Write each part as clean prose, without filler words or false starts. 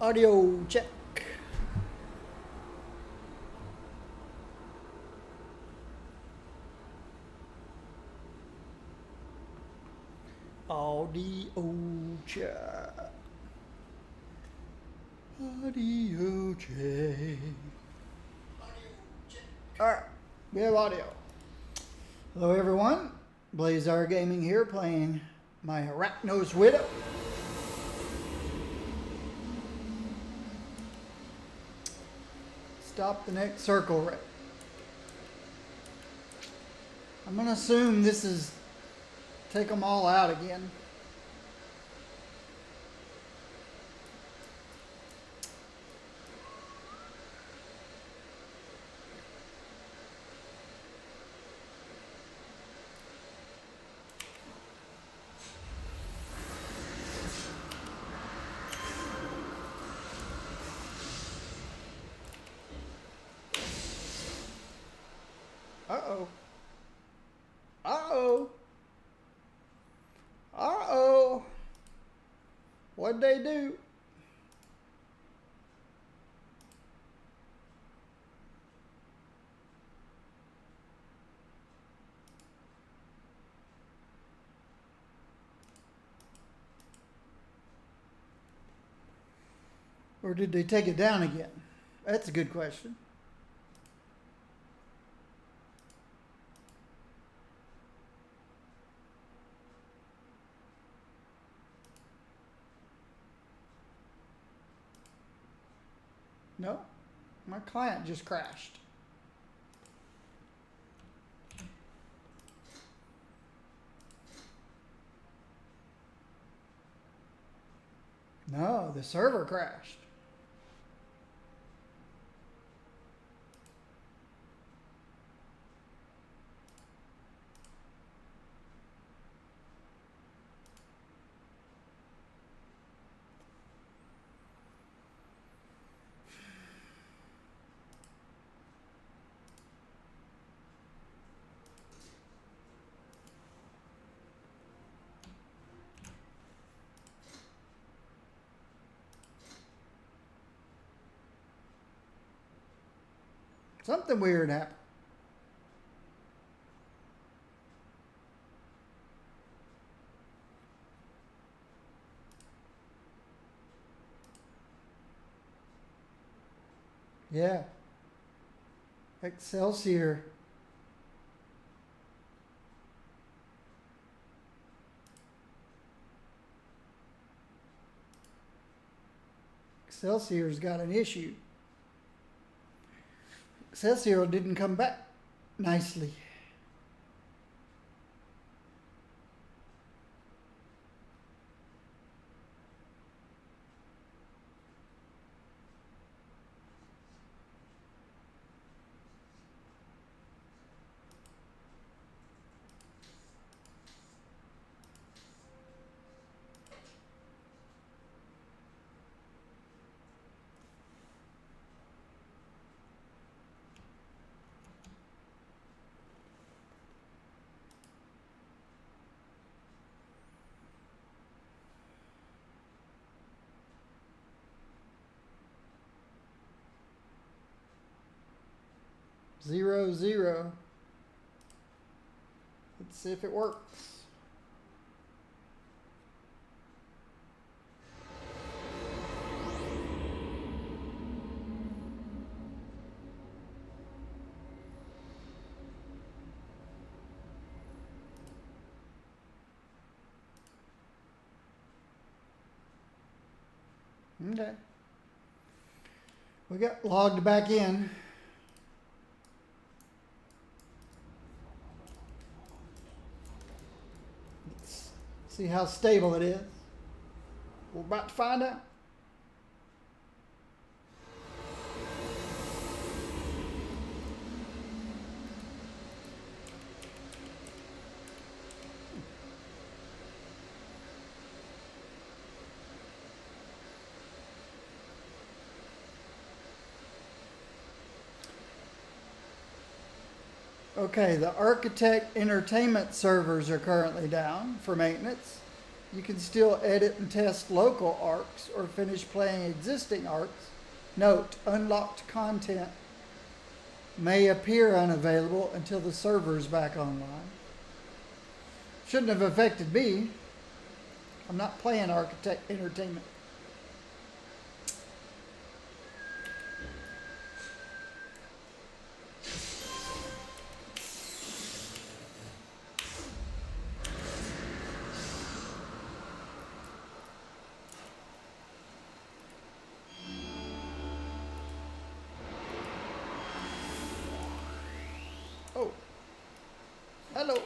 Audio check. Audio check. Audio check. Alright, we have audio. Hello everyone, Blazar Gaming here playing my Arachnos Widow. Stop the next circle right. I'm gonna assume this is take them all out again. Uh-oh. Uh-oh. Uh-oh. What'd they do? Or did they take it down again? That's a good question. No, my client just crashed. No, the server crashed. Something weird happened. Yeah. Excelsior. Excelsior's got an issue. Excelsior didn't come back nicely. Zero, zero. Let's see if it works. Okay. We got logged back in. Let's see how stable it is. We're about to find out. Okay, the Architect Entertainment servers are currently down for maintenance. you can still edit and test local arcs or finish playing existing arcs. Note, unlocked content may appear unavailable until the server is back online. Shouldn't have affected me. I'm not playing Architect Entertainment. Oh, hello.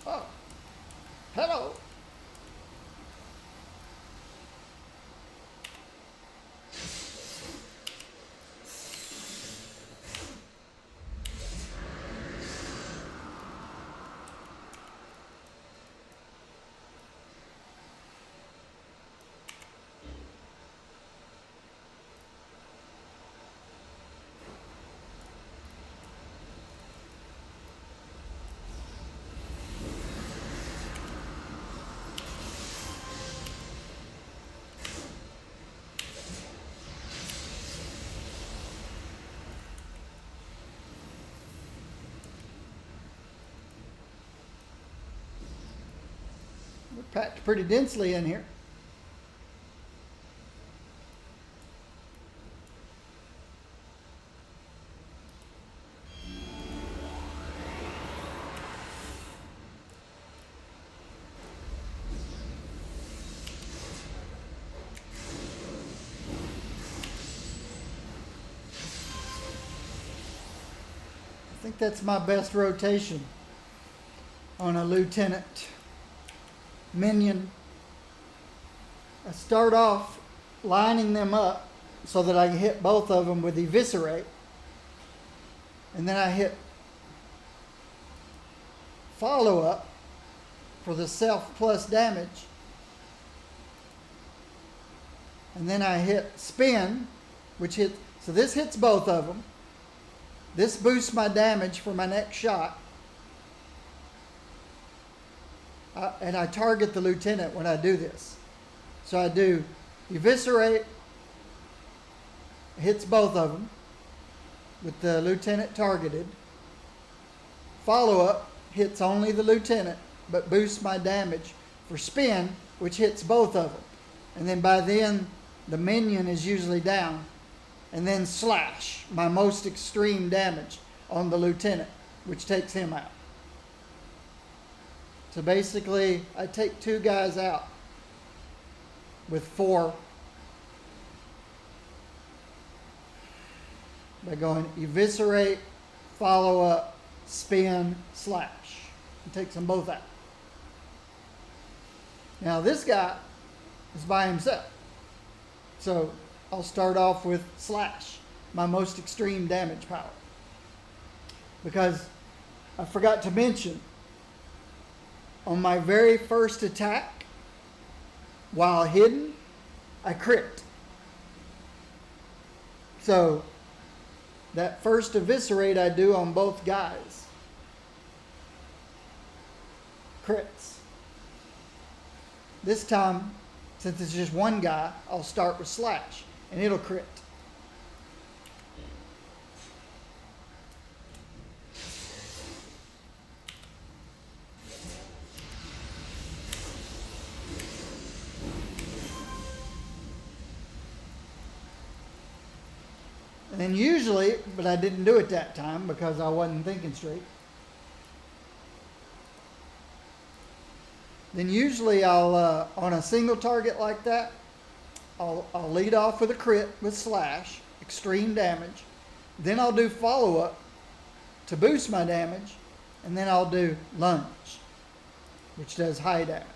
Oh, hello. We're packed pretty densely in here. I think that's my best rotation on a lieutenant minion. I start off lining them up so that I can hit both of them with Eviscerate. And then I hit Follow Up for the self plus damage. And then I hit Spin, which hits, so this hits both of them. This boosts my damage for my next shot. And I target the lieutenant when I do this. So I do Eviscerate, hits both of them with the lieutenant targeted. Follow Up hits only the lieutenant, but boosts my damage for Spin, which hits both of them. And then by then, the minion is usually down. And then Slash, my most extreme damage on the lieutenant, which takes him out. So basically, I take 2 guys out with 4 by going Eviscerate, Follow Up, Spin, Slash. It takes them both out. Now this guy is by himself. So I'll start off with Slash, my most extreme damage power. Because I forgot to mention, on my very first attack, while hidden, I crit. So that first eviscerate I do on both guys. Crits. This time, since it's just one guy, I'll start with slash, and it'll crit. And then usually, but I didn't do it that time because I wasn't thinking straight. Then usually I'll, on a single target like that, I'll lead off with a crit with slash, extreme damage. Then I'll do follow-up to boost my damage. And then I'll do lunge, which does high damage.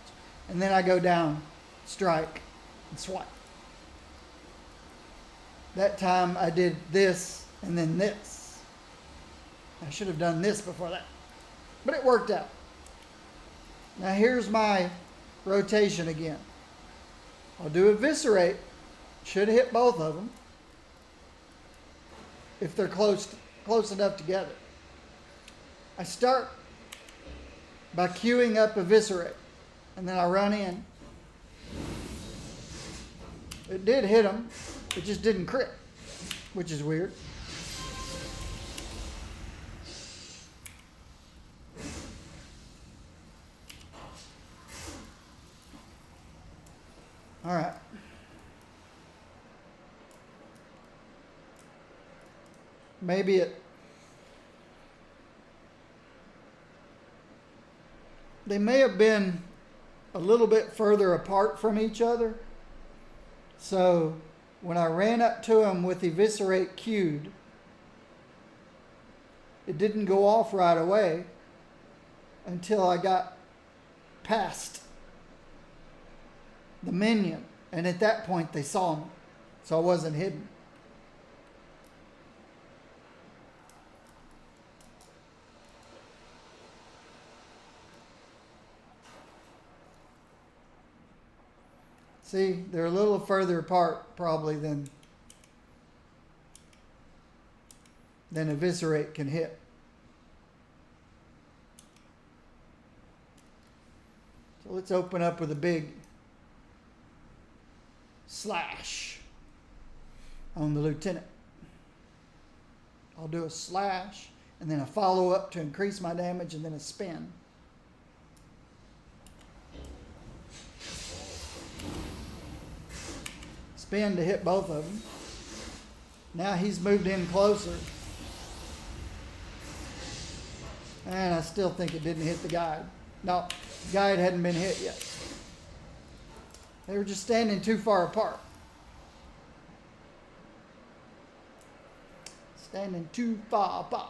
And then I go down, strike, and swipe. That time I did this and then this. I should have done this before that. But it worked out. Now here's my rotation again. I'll do eviscerate. Should hit both of them. If they're close enough together. I start by queuing up eviscerate. And then I run in. It did hit them. It just didn't crit, which is weird. All right. Maybe they may have been a little bit further apart from each other. So when I ran up to him with eviscerate queued, it didn't go off right away until I got past the minion. And at that point they saw me. So I wasn't hidden. See, they're a little further apart probably than eviscerate can hit. So let's open up with a big slash on the lieutenant. I'll do a slash and then a follow up to increase my damage and then a spin. Spin to hit both of them. Now he's moved in closer. And I still think it didn't hit the guide. No, the guide hadn't been hit yet. They were just standing too far apart. Standing too far apart.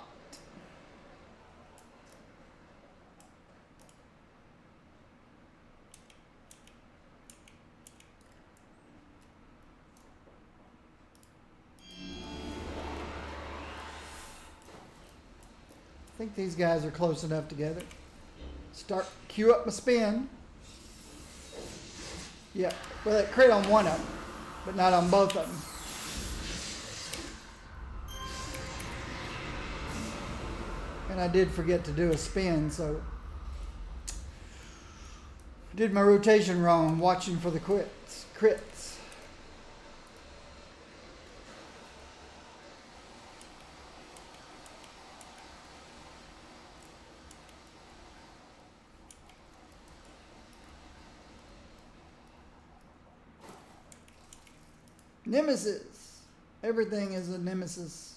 I think these guys are close enough together. Cue up my spin. Yeah, well, it crit on one of them, but not on both of them. And I did forget to do a spin, so I did my rotation wrong, watching for the crits. Nemesis. Everything is a nemesis.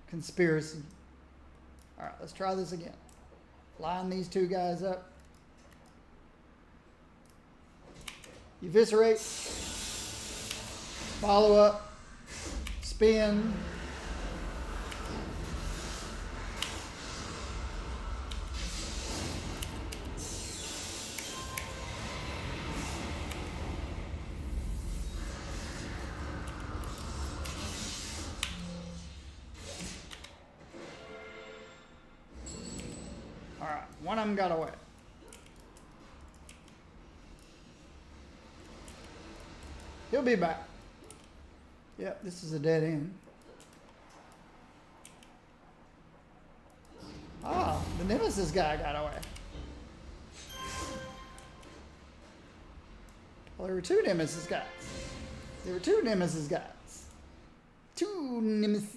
Conspiracy. All right, let's try this again. Line these two guys up. Eviscerate. Follow up. Spin. One of them got away. He'll be back. Yep, this is a dead end. Ah, the Nemesis guy got away. Well, there were two Nemesis guys. There were two Nemesis guys. Two Nemesis.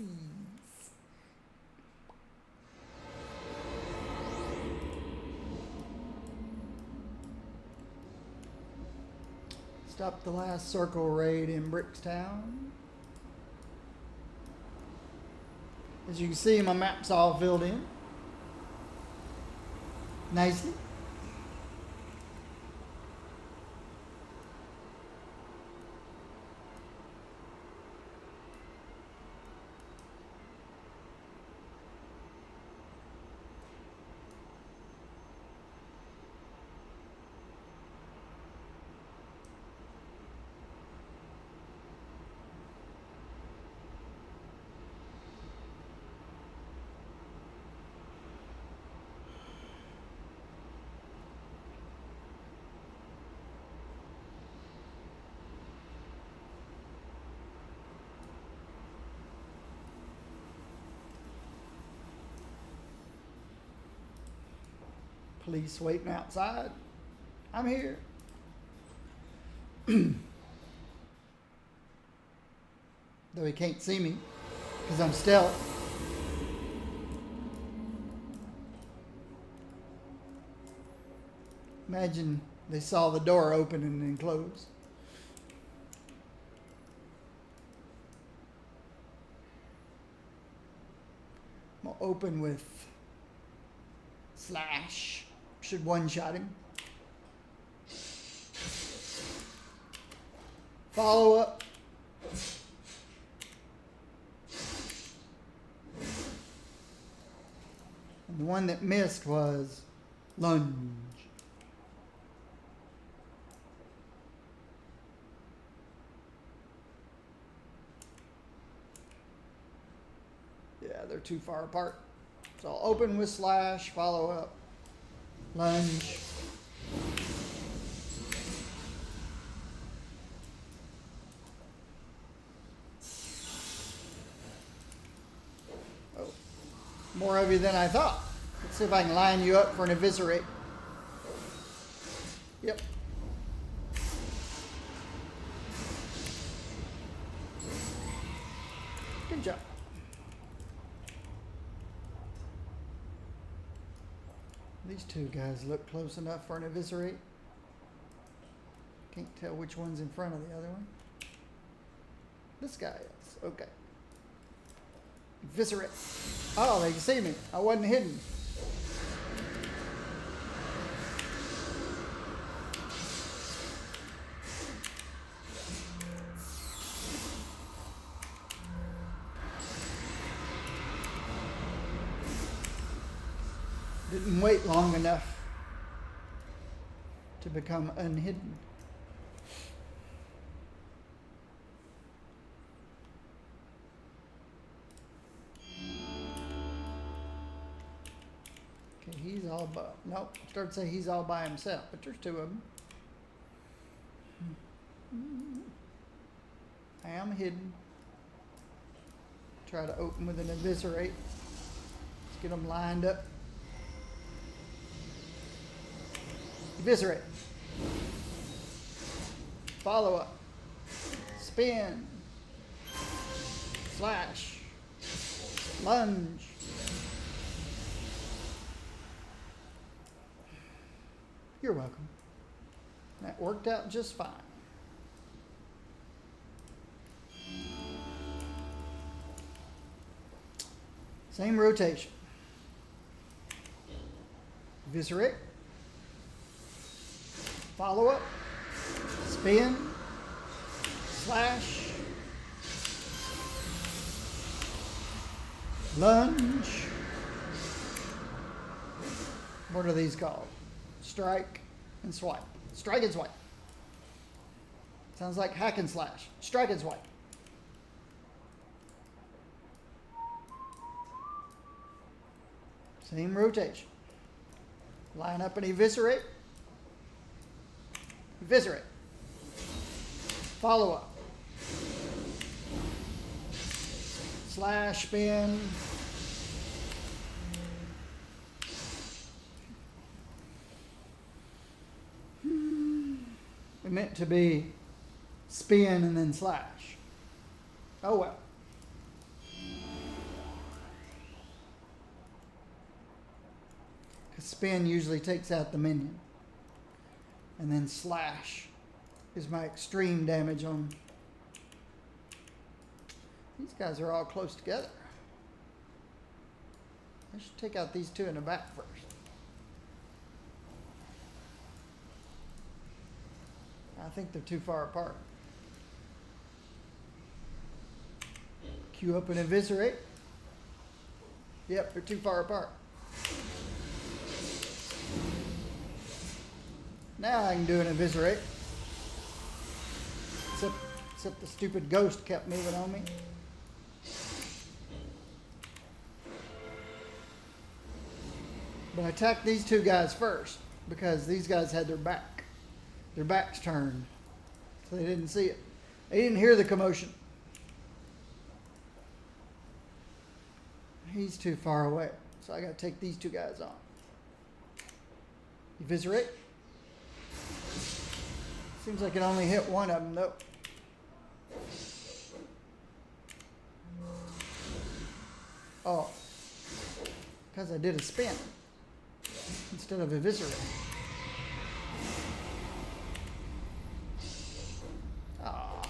Stop the last circle raid in Brickstown. As you can see, my map's all filled in nicely. Police waiting outside. I'm here. Though he can't see me because I'm stealth. Imagine they saw the door open and then close. I'm going to open with Slash. Should one-shot him. Follow up. And the one that missed was Lunge. Yeah, they're too far apart. So I'll open with Slash, follow up, Lunge. Oh, more of you than I thought. Let's see if I can line you up for an eviscerate. Yep. Good job. These two guys look close enough for an eviscerate. Can't tell which one's in front of the other one. This guy is. Okay. Eviscerate. Oh, they can see me. I wasn't hidden. Didn't wait long enough to become unhidden. Okay, he's all by, nope, start to say he's all by himself, but there's two of them. I am hidden. Try to open with an eviscerate. Let's get them lined up. Eviscerate. Follow up. Spin. Slash. Lunge. You're welcome. That worked out just fine. Same rotation. Eviscerate. Follow up, spin, slash, lunge. What are these called? Strike and swipe. Strike and swipe. Sounds like hack and slash. Strike and swipe. Same rotation. Line up and eviscerate. Eviscerate. Follow up. Slash, spin. It meant to be spin and then slash. Oh well. Because spin usually takes out the minion. And then slash is my extreme damage on. These guys are all close together. I should take out these two in the back first. I think they're too far apart. Queue up and eviscerate. Yep, they're too far apart. Now I can do an eviscerate. Except the stupid ghost kept moving on me. But I attacked these two guys first because these guys had their backs turned, so they didn't see it. They didn't hear the commotion. He's too far away, so I got to take these two guys on. Eviscerate. Seems like it only hit one of them though. Oh, because I did a spin instead of eviscerate. Ah.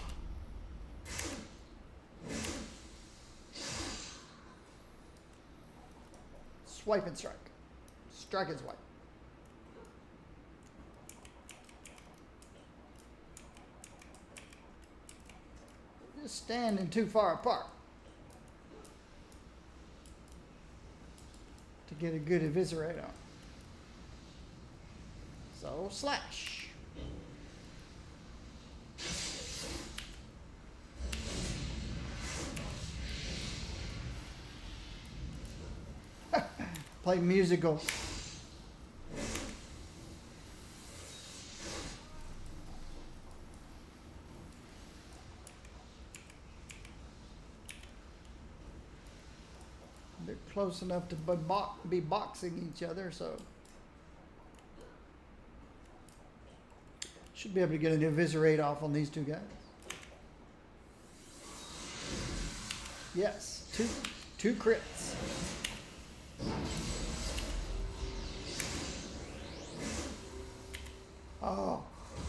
Swipe and strike. Strike and swipe. Just standing too far apart to get a good eviscerate on. So slash. Play musical. They're close enough to be boxing each other, so should be able to get an eviscerate off on these two guys. Yes, two crits. Oh,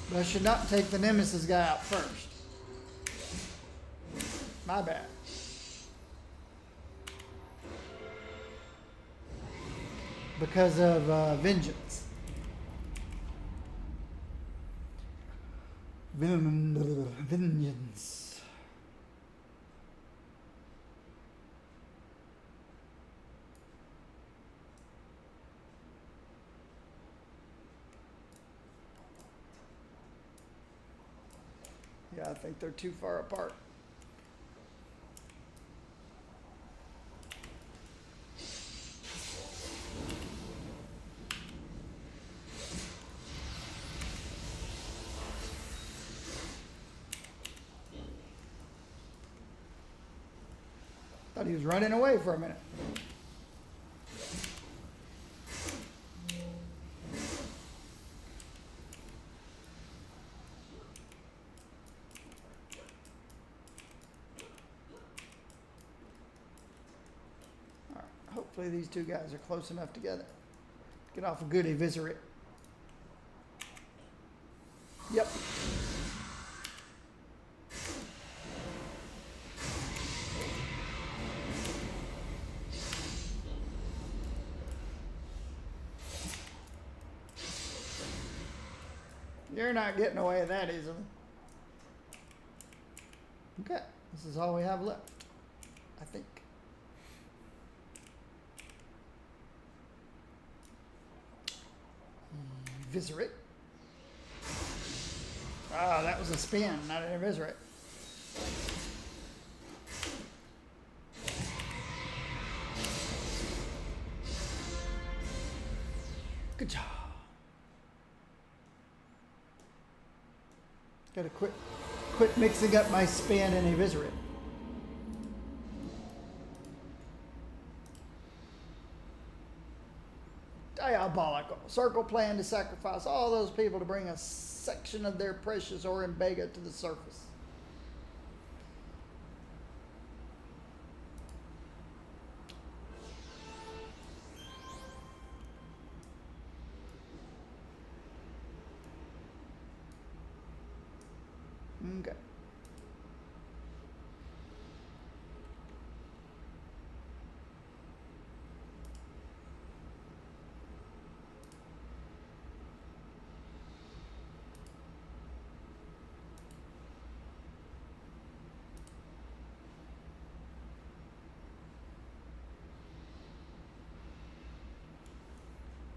but I should not take the Nemesis guy out first. My bad. Because of vengeance. Vengeance. Yeah, I think they're too far apart. Thought he was running away for a minute. All right, hopefully these two guys are close enough together. Get off a good eviscerate. Yep. You're not getting away that easily. Okay, this is all we have left, I think. Eviscerate. Ah, that was a spin, not an eviscerate. Good job. Got a quick Quit mixing up my spin and eviscerate. Diabolical. Circle plan to sacrifice all those people to bring a section of their precious Orimbaga to the surface. Okay.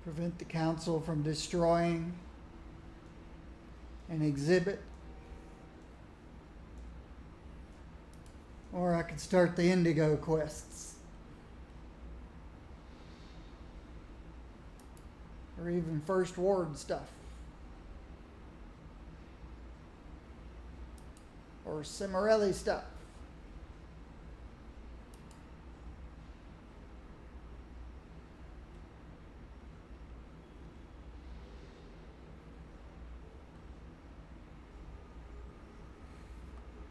Prevent the council from destroying an exhibit. Or I could start the Indigo quests. Or even First Ward stuff. Or Cimarelli stuff.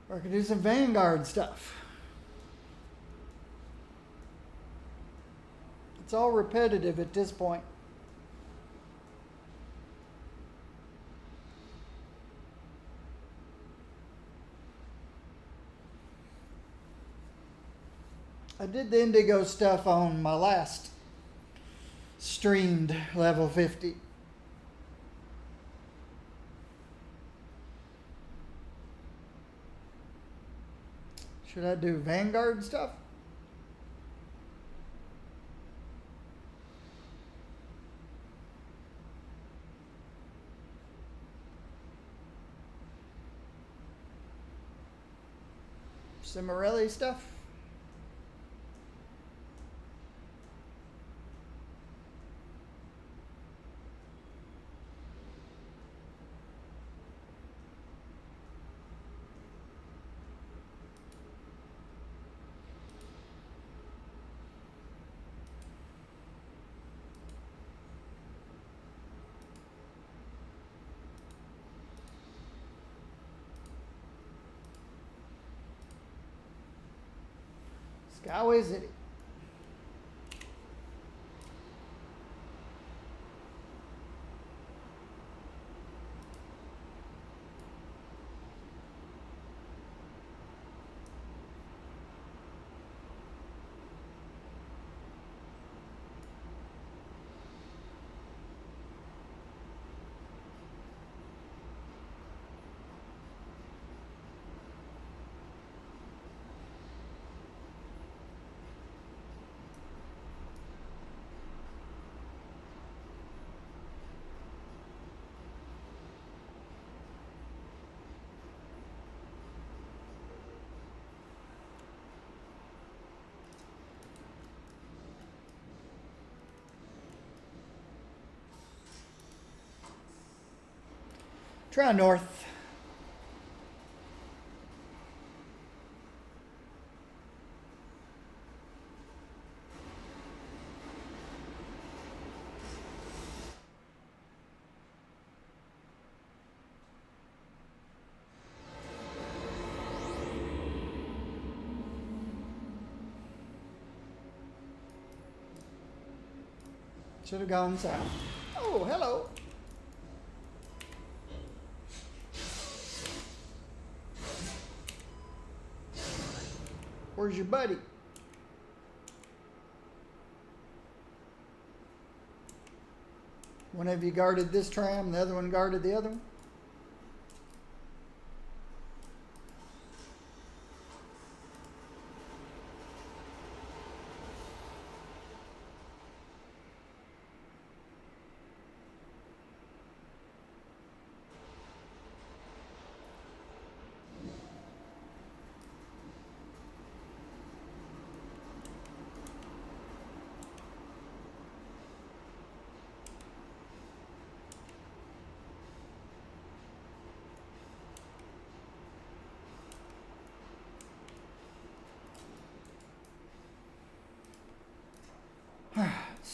Or I could do some Vanguard stuff. It's all repetitive at this point. I did the Indigo stuff on my last streamed level 50. Should I do Vanguard stuff? Cimarelli stuff? Skyway City. Try north. Should have gone south. Oh, hello. Where's your buddy? One of you guarded this tram, the other one guarded the other one?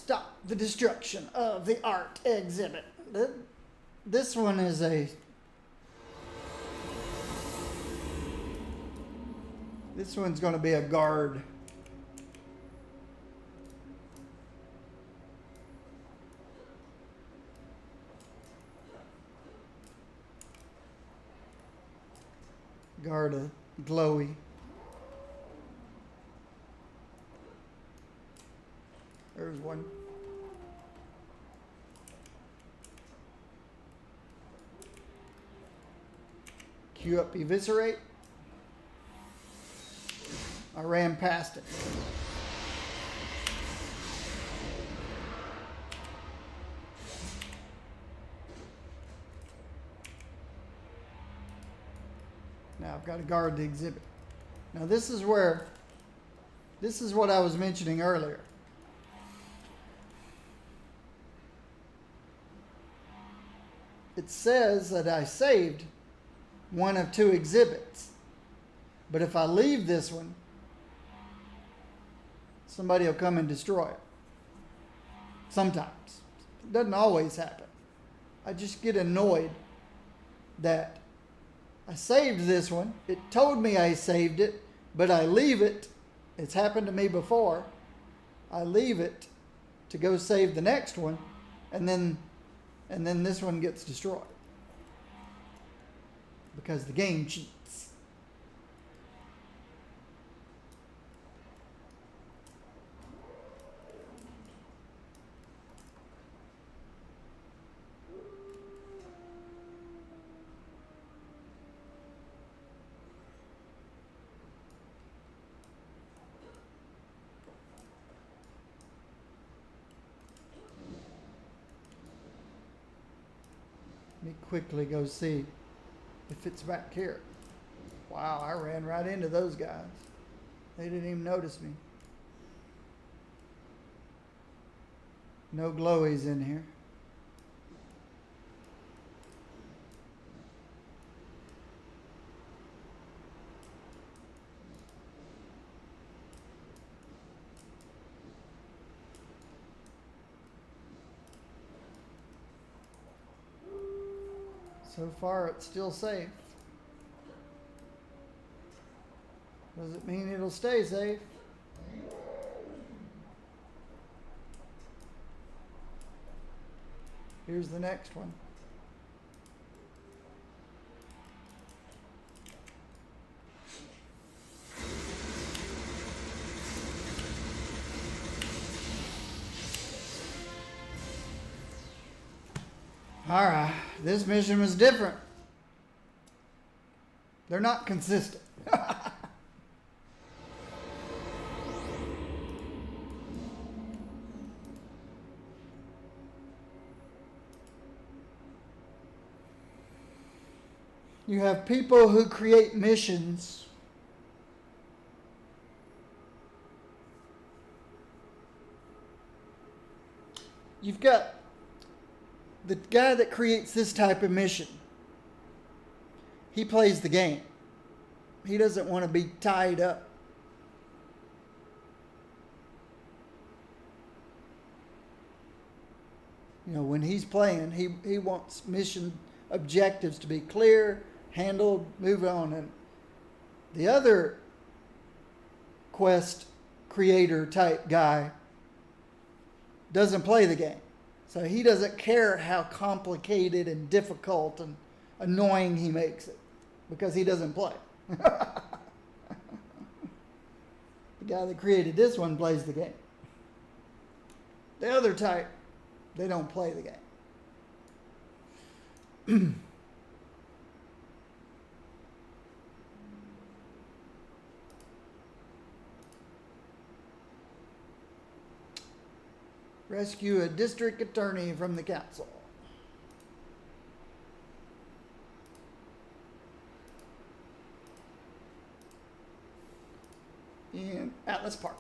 stop the destruction of the art exhibit. This one is this one's going to be a guard. Guard a glowy. There's one. Queue up eviscerate. I ran past it. Now I've got to guard the exhibit. Now this is what I was mentioning earlier. It says that I saved one of two exhibits. But if I leave this one, somebody will come and destroy it. Sometimes. It doesn't always happen. I just get annoyed that I saved this one. It told me I saved it, but I leave it. It's happened to me before. I leave it to go save the next one, and then this one gets destroyed because the game cheats. Let me quickly go see if it's back here. Wow, I ran right into those guys. They didn't even notice me. No glowies in here. So far, it's still safe. Does it mean it'll stay safe? Here's the next one. All right, this mission was different. They're not consistent. You have people who create missions you've got the guy that creates this type of mission. He plays the game. He doesn't want to be tied up. You know, when he's playing, he wants mission objectives to be clear, handled, move on. And the other quest creator type guy doesn't play the game. So he doesn't care how complicated and difficult and annoying he makes it because he doesn't play. The guy that created this one plays the game. The other type, they don't play the game. Rescue a district attorney from the council. In Atlas Park.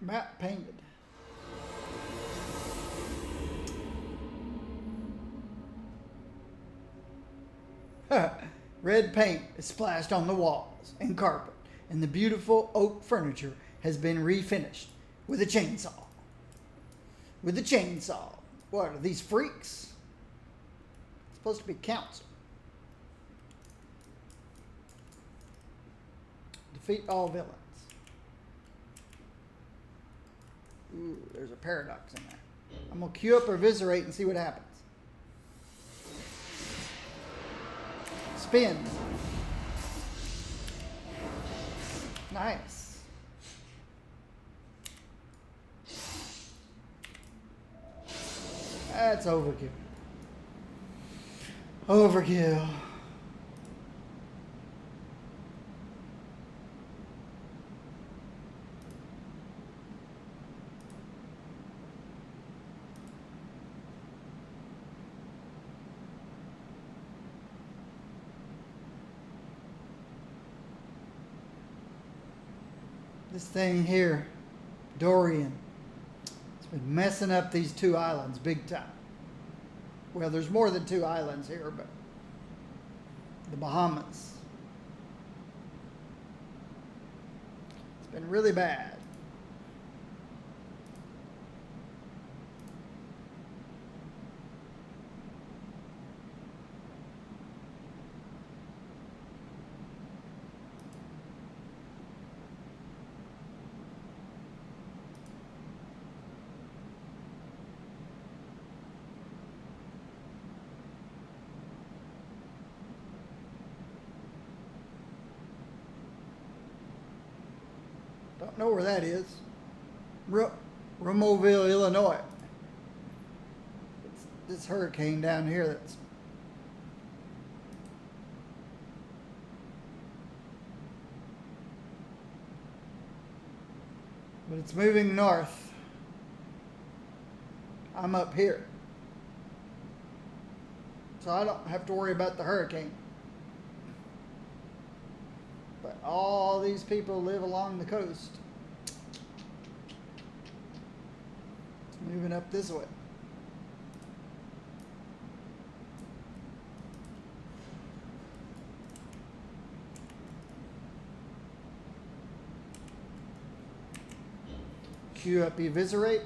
Map painted. Red paint is splashed on the walls and carpet, and the beautiful oak furniture has been refinished with a chainsaw. With a chainsaw. What are these freaks? It's supposed to be council. Defeat all villains. Ooh, there's a paradox in there. I'm going to queue up Eviscerate and see what happens. Spin. Nice. That's overkill. Overkill. This thing here, Dorian, it's been messing up these two islands big time. Well, there's more than two islands here, but the Bahamas. It's been really bad. Don't know where that is. Romoville, Illinois. It's this hurricane down here that's but it's moving north. I'm up here. So I don't have to worry about the hurricane. But all these people live along the coast. It's moving up this way. Queue up Eviscerate.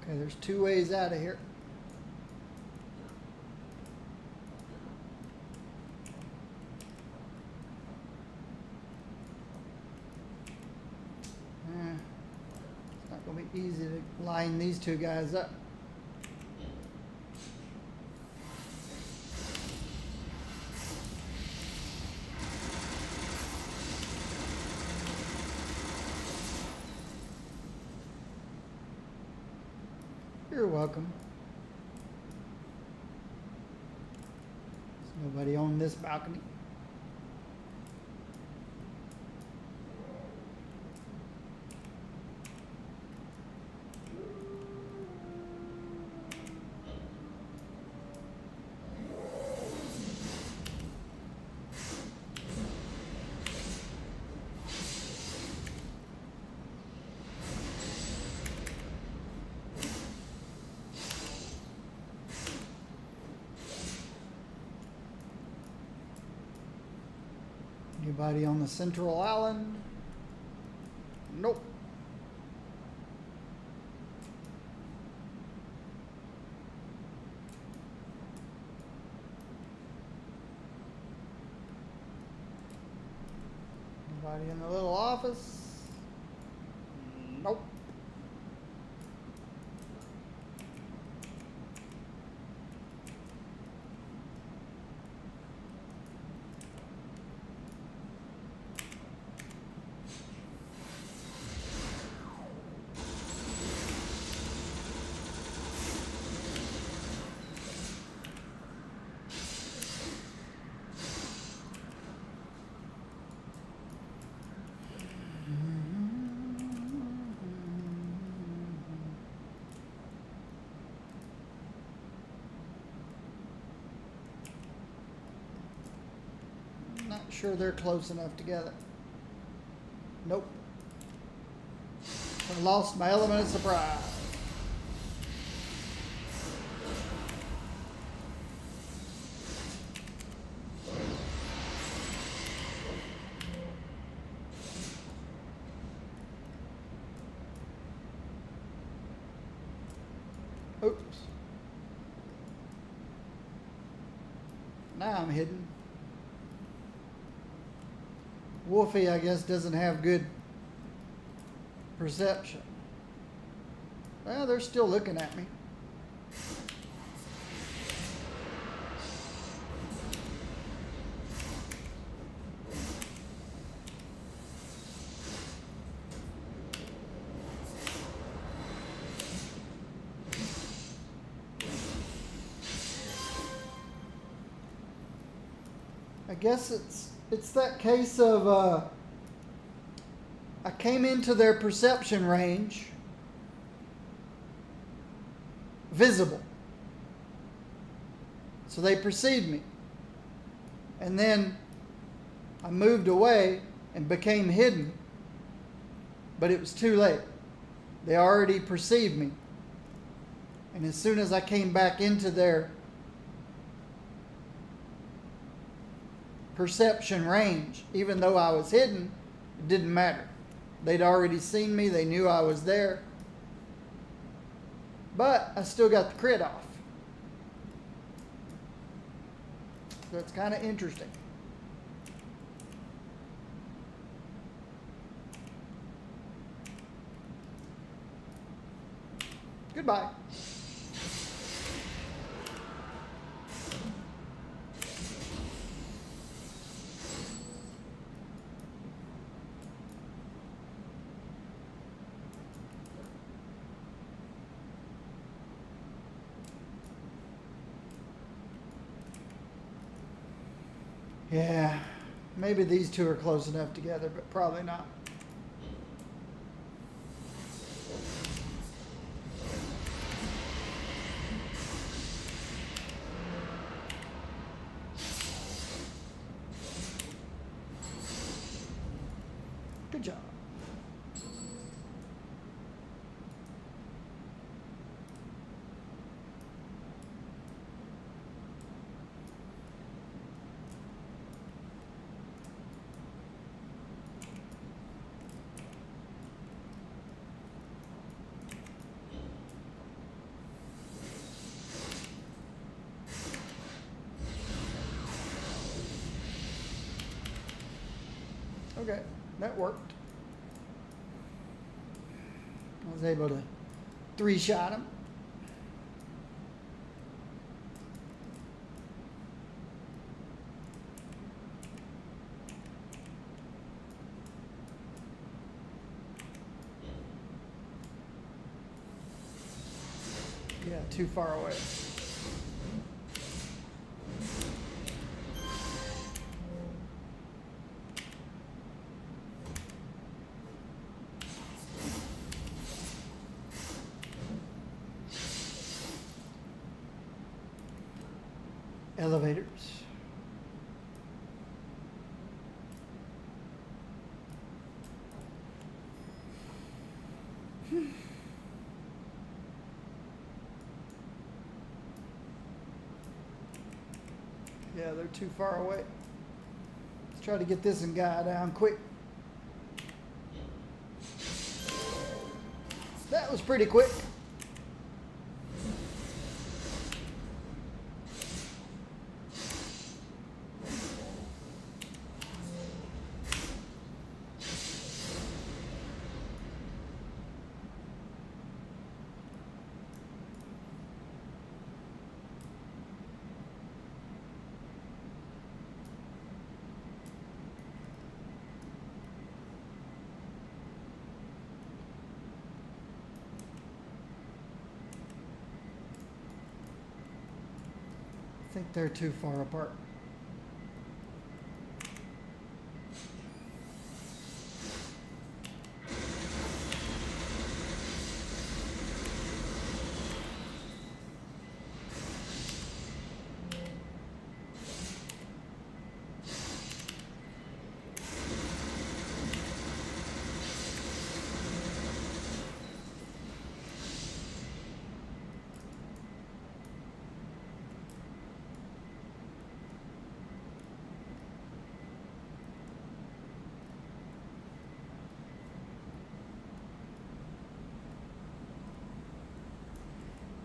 Okay, there's two ways out of here. It's not going to be easy to line these two guys up. You're welcome. There's nobody on this balcony. Anybody on the central island? Nope. Anybody in the little office? Nope. sure they're close enough together. Nope. I lost my element of surprise. Oops. Now I'm hidden. Wolfie, I guess, doesn't have good perception. Well, they're still looking at me. I guess it's that case of I came into their perception range visible. So they perceived me. And then I moved away and became hidden. But it was too late. They already perceived me. And as soon as I came back into their perception range, even though I was hidden, it didn't matter. They'd already seen me. They knew I was there. But I still got the crit off. So it's kind of interesting. Goodbye. Yeah, maybe these two are close enough together, but probably not. Good job. Okay, that worked. I was able to three-shot him. Yeah, too far away. Elevators. Yeah, they're too far away. Let's try to get this guy down quick. That was pretty quick. I think they're too far apart.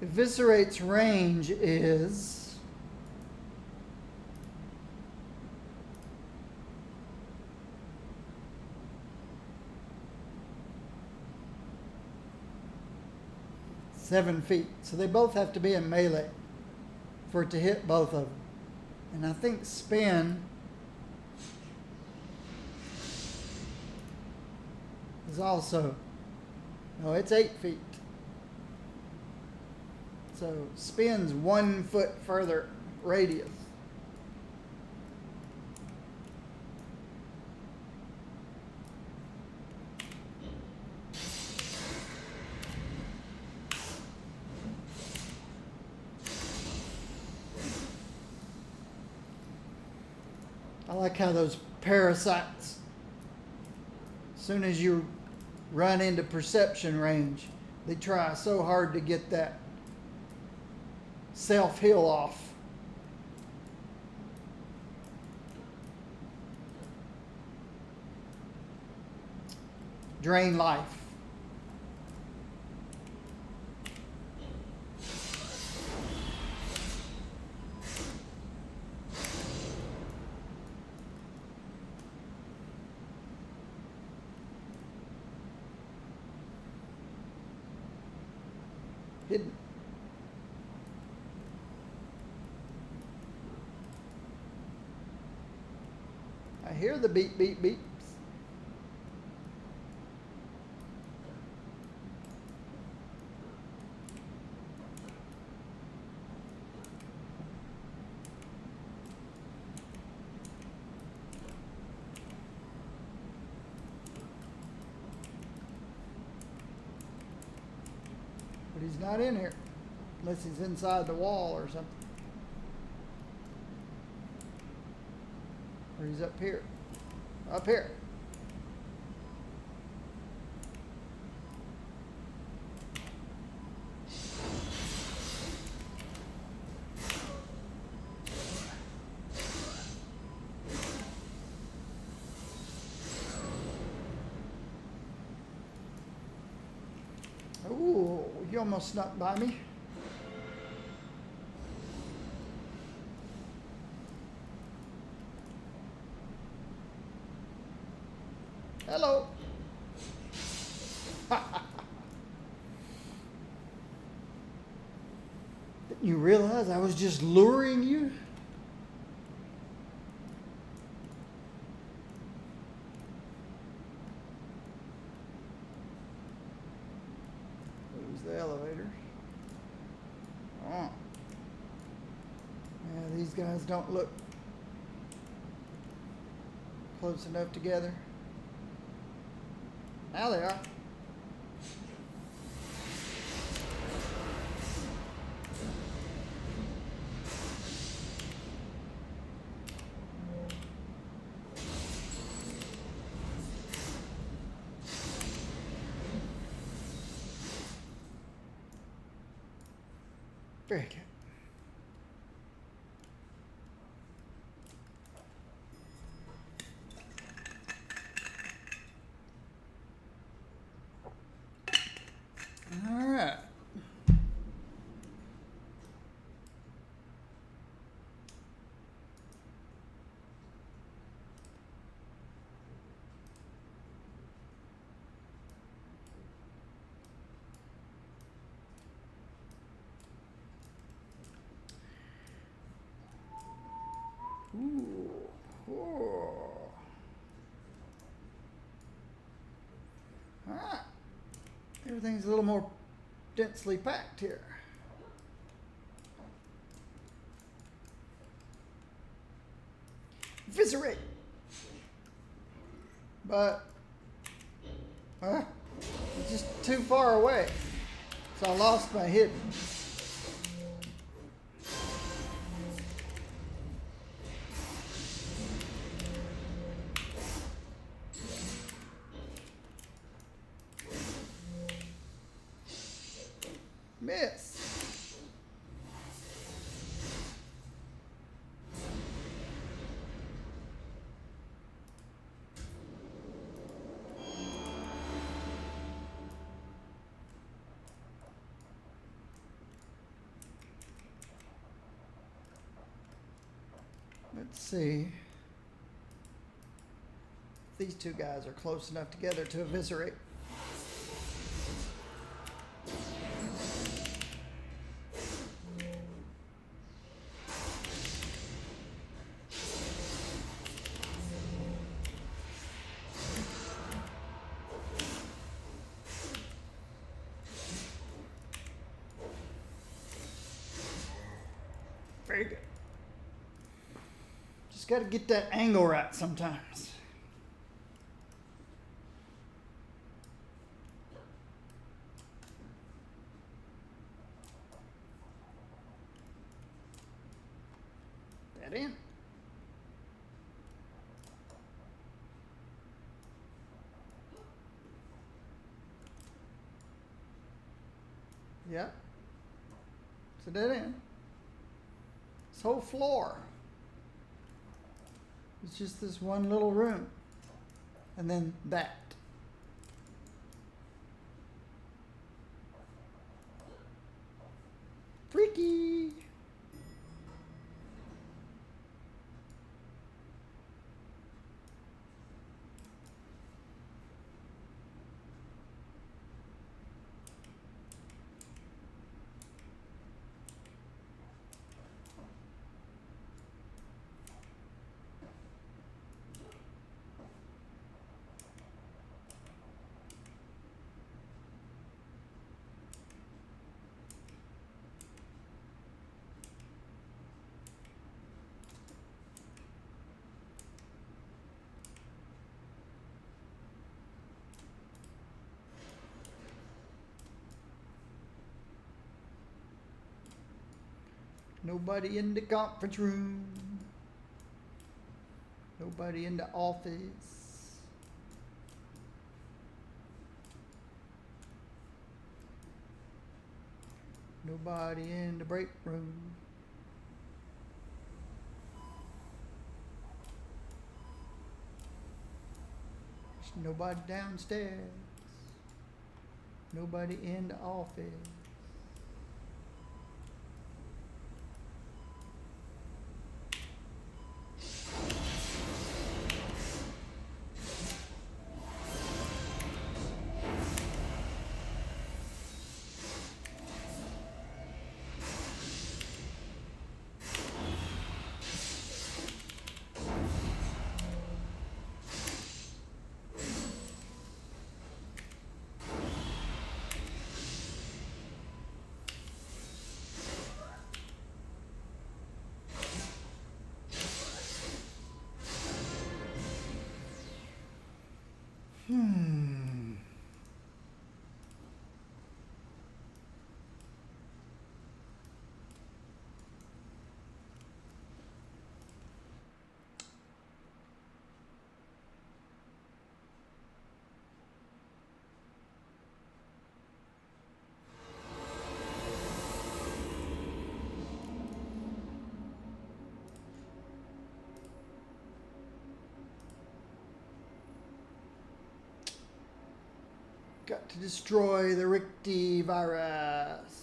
Eviscerate's range is 7 feet. So they both have to be in melee for it to hit both of them. And I think spin is also, no, it's 8 feet. So spin's 1 foot further radius. I like how those parasites, as soon as you run into perception range, they try so hard to get that self-heal off. Drain life. Hidden. I hear the beep, beep, beeps. But he's not in here, unless he's inside the wall or something. Or he's up here. Up here. Ooh, you almost snuck by me. Hello. Didn't you realize I was just luring you? There's the elevator. Oh. Yeah, these guys don't look close enough together. Now they are. Very good. All right. Ooh. Oh. All right. Everything's a little more densely packed here. Eviscerate. But it's just too far away. So I lost my hidden. Miss. Let's see. These two guys are close enough together to eviscerate. Very good. Just got to get that angle right sometimes. That in. Yep. So that in. This whole floor. It's just this one little room. And then that. Freaky. Nobody in the conference room. Nobody in the office. Nobody in the break room. There's nobody downstairs. Nobody in the office. Got to destroy the Ricti virus.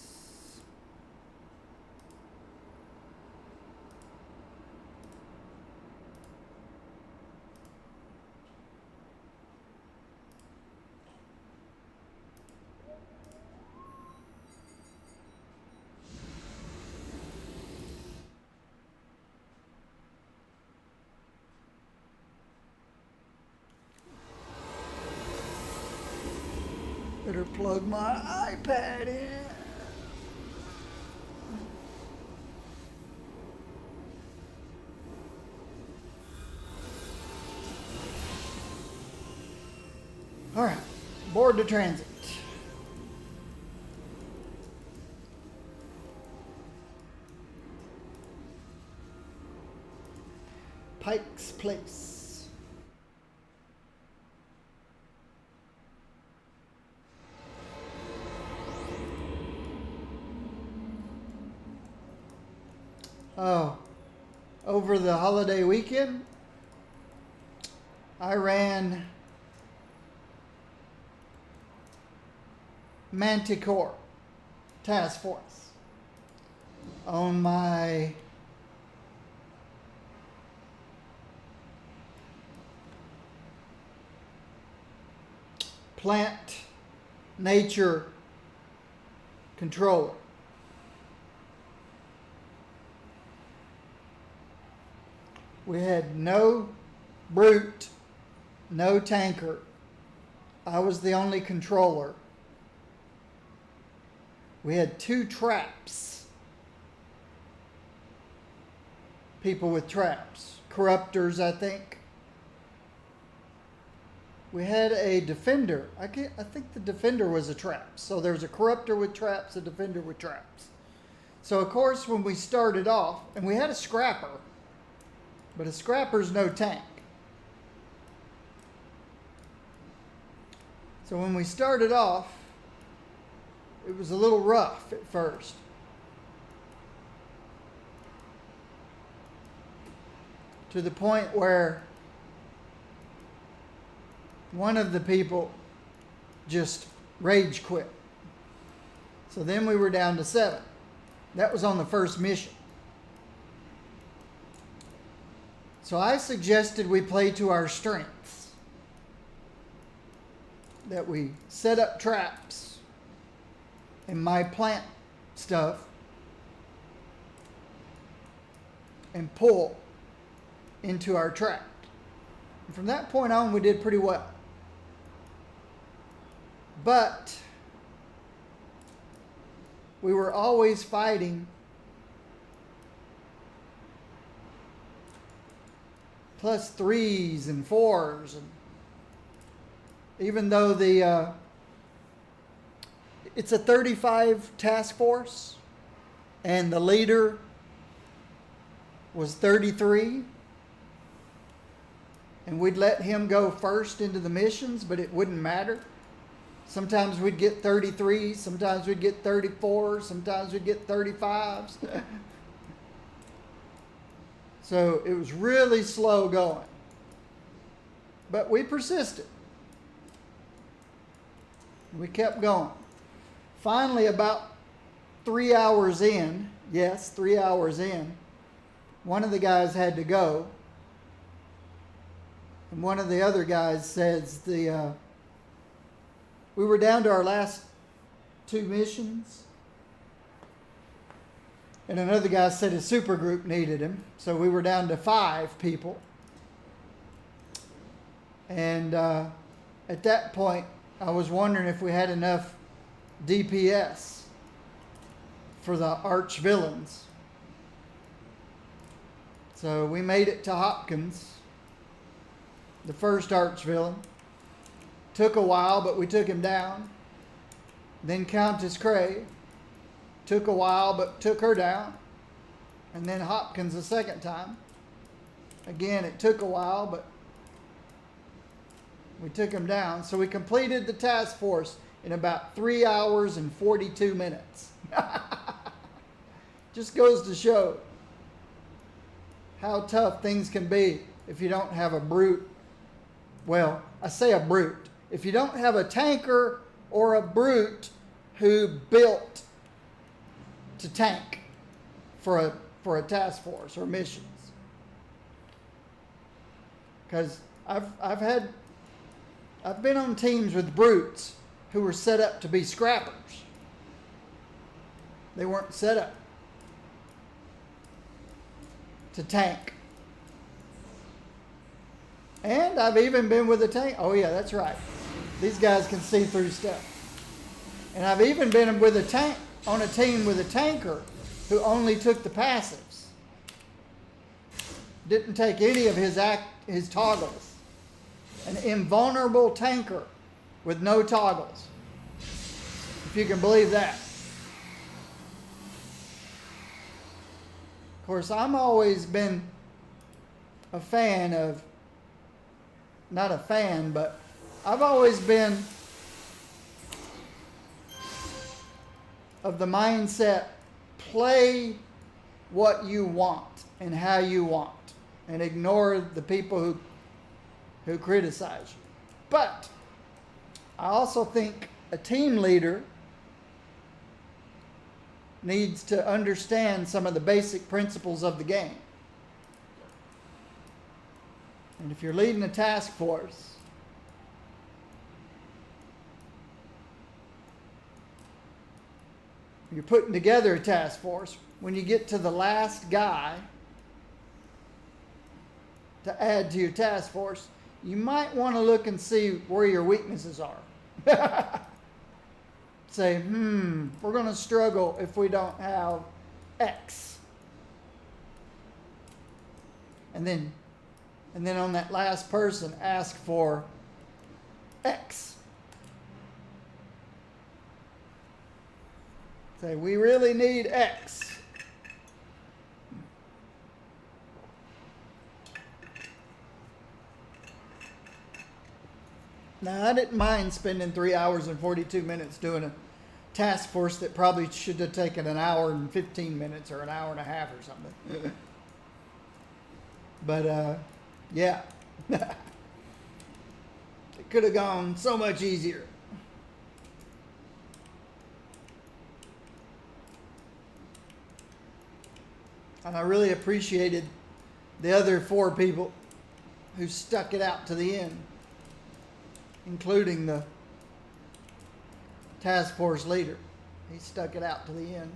Better plug my iPad in. All right, board the transit. Pike's Place. Oh, over the holiday weekend, I ran Manticore Task Force on my plant nature controller. We had no brute, no tanker. I was the only controller. We had 2 traps. People with traps. Corruptors, I think. We had a defender. I think the defender was a trap. So there's a corruptor with traps, a defender with traps. So of course when we started off, and we had a scrapper, but a scrapper's no tank. So when we started off, it was a little rough at first. To the point where one of the people just rage quit. So then we were down to 7. That was on the first mission. So I suggested we play to our strengths. That we set up traps in my plant stuff and pull into our trap. And from that point on, we did pretty well. But we were always fighting +3s and 4s, and even though it's a 35 task force and the leader was 33, and we'd let him go first into the missions, but it wouldn't matter. Sometimes we'd get 33s, sometimes we'd get 34s, sometimes we'd get 35s. So it was really slow going. But we persisted. We kept going. Finally, about 3 hours in, yes, 3 hours in, one of the guys had to go. And one of the other guys says we were down to our last 2 missions. And another guy said his super group needed him. So we were down to 5 people. And at that point, I was wondering if we had enough DPS for the arch villains. So we made it to Hopkins, the first arch villain. Took a while, but we took him down. Then Countess Cray. Took a while, but took her down. And then Hopkins the second time. Again, it took a while, but we took him down. So we completed the task force in about 3 hours and 42 minutes. Just goes to show how tough things can be if you don't have a brute. Well, I say a brute. If you don't have a tanker or a brute who built to tank for a task force or missions. Because I've been on teams with brutes who were set up to be scrappers. They weren't set up to tank. And I've even been with a tank. Oh yeah, that's right. These guys can see through stuff. And I've even been with a tank on a team with a tanker who only took the passives. Didn't take any of his toggles. An invulnerable tanker with no toggles. If you can believe that. Of course, I'm always been a fan of, not a fan, but I've always been of the mindset, play what you want and how you want, and ignore the people who criticize you. But I also think a team leader needs to understand some of the basic principles of the game. And if you're leading a task force, you're putting together a task force, when you get to the last guy to add to your task force, you might want to look and see where your weaknesses are. Say, we're going to struggle if we don't have X. And then on that last person, ask for X. Say, we really need X. Now, I didn't mind spending 3 hours and 42 minutes doing a task force that probably should have taken an hour and 15 minutes or an hour and a half or something. But, yeah. It could have gone so much easier. And I really appreciated the other 4 people who stuck it out to the end, including the task force leader. He stuck it out to the end.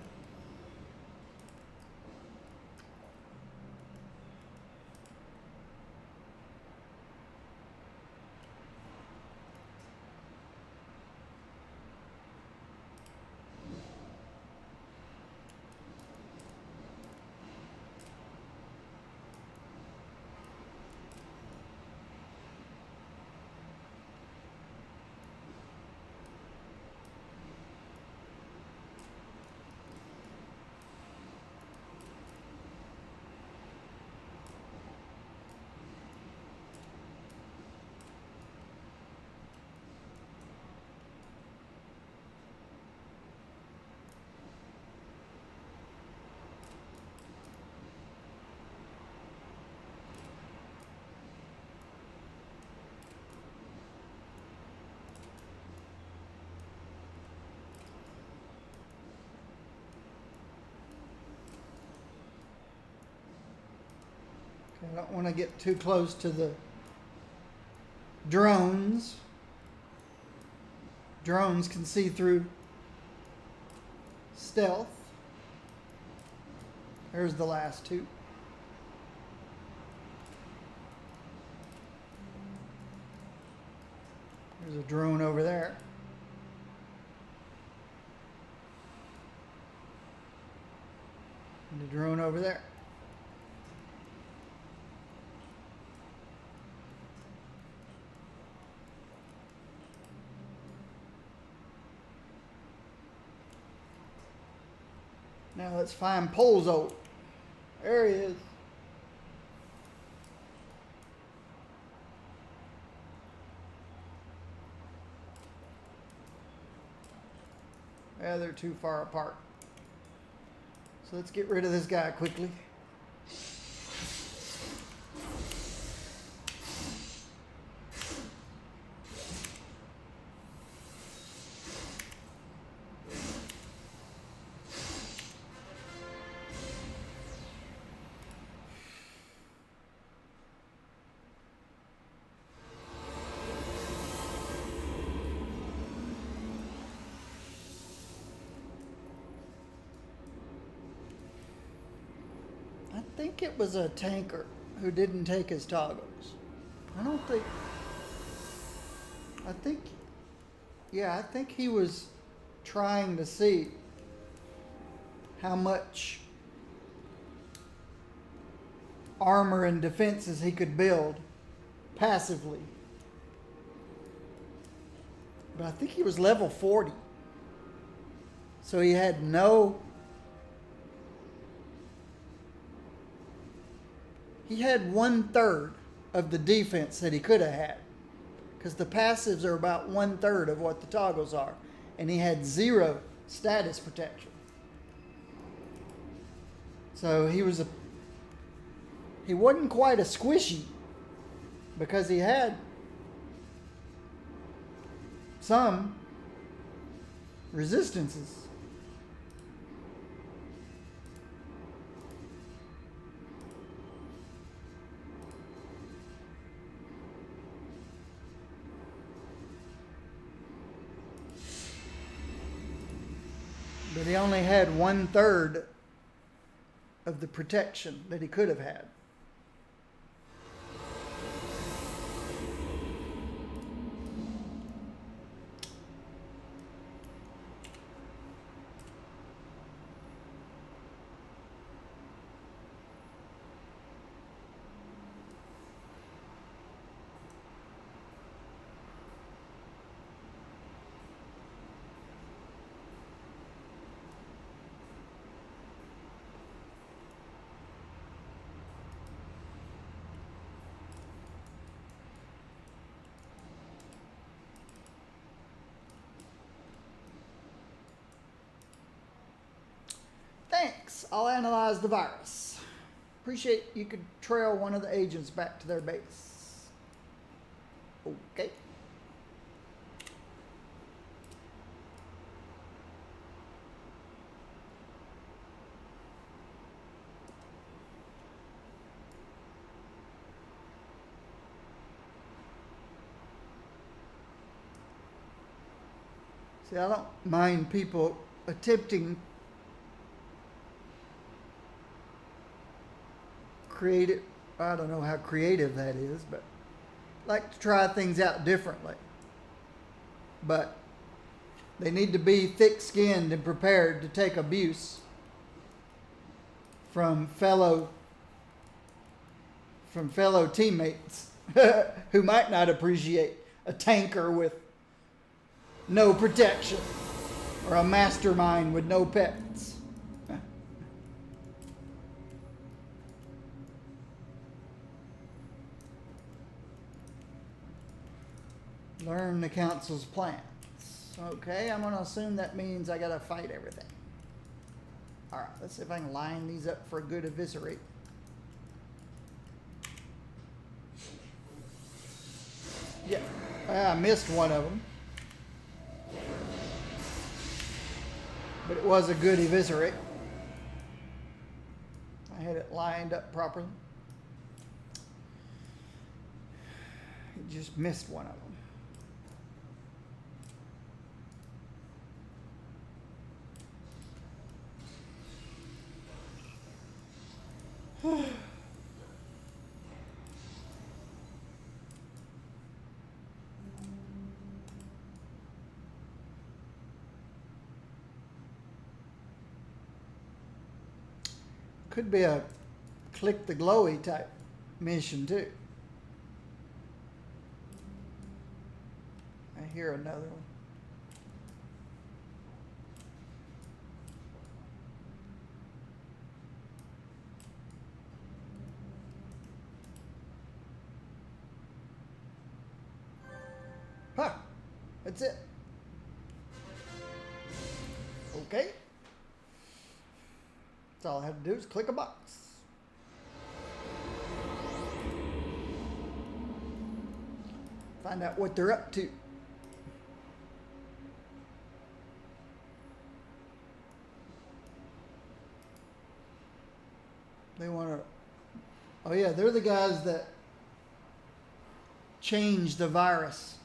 I don't want to get too close to the drones. Drones can see through stealth. There's the last 2. There's a drone over there. And a drone over there. Now let's find Polzo. There he is. Yeah, they're too far apart. So let's get rid of this guy quickly. I think it was a tanker who didn't take his toggles. I think he was trying to see how much armor and defenses he could build passively. But I think he was level 40. So he had he had 1/3 of the defense that he could have had. Because the passives are about 1/3 of what the toggles are. And he had 0 status protection. So he wasn't quite a squishy. Because he had some resistances. But he only had 1/3 of the protection that he could have had. Thanks. I'll analyze the virus. Appreciate you could trail one of the agents back to their base. Okay. See, I don't mind people attempting creative. I don't know how creative that is, but like to try things out differently. But they need to be thick-skinned and prepared to take abuse from fellow teammates who might not appreciate a tanker with no protection or a mastermind with no pets. Learn the council's plans. Okay, I'm going to assume that means I got to fight everything. All right, let's see if I can line these up for a good eviscerate. Yeah, I missed one of them. But it was a good eviscerate. I had it lined up properly. It just missed one of them. Could be a click the glowy type mission too. I hear another one. Huh, that's it. Okay. That's all I have to do is click a box. Find out what they're up to. They want to... Oh yeah, they're the guys that changed the virus.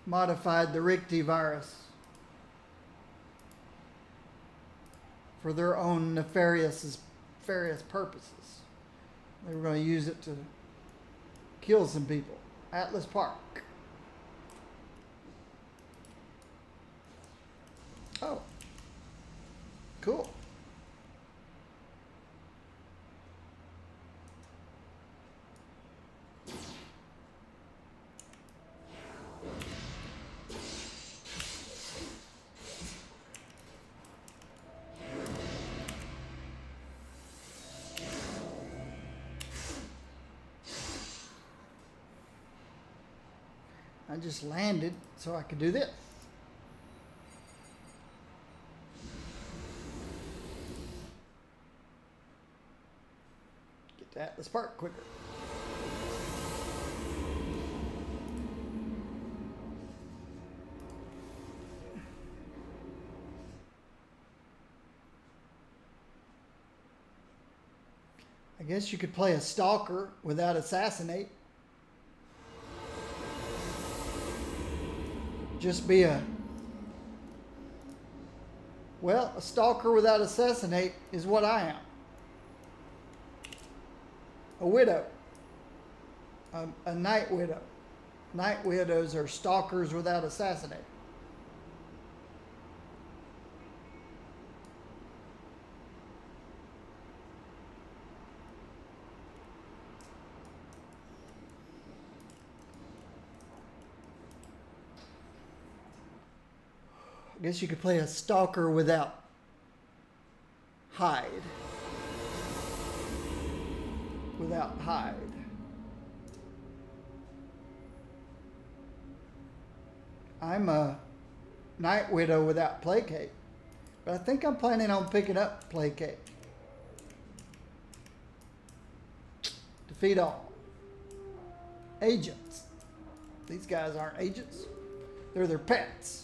Modified the Richti virus for their own nefarious purposes. They were going to use it to kill some people. Atlas Park. Oh, cool. I just landed so I could do this. Get to Atlas Park quicker. I guess you could play a stalker without assassinate. just be a stalker without assassinate is what I am. A widow. A night widow. Night widows are stalkers without assassinate. I guess you could play a stalker without hide. Without hide. I'm a night widow without placate. But I think I'm planning on picking up placate. Defeat all. Agents. These guys aren't agents. They're their pets.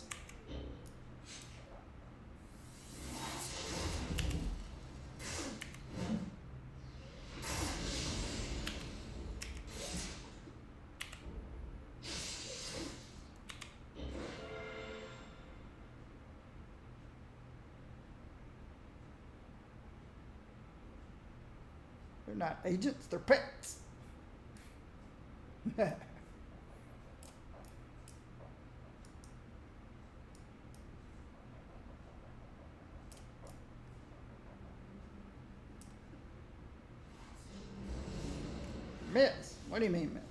They're not agents, they're pets. Miss? What do you mean, miss?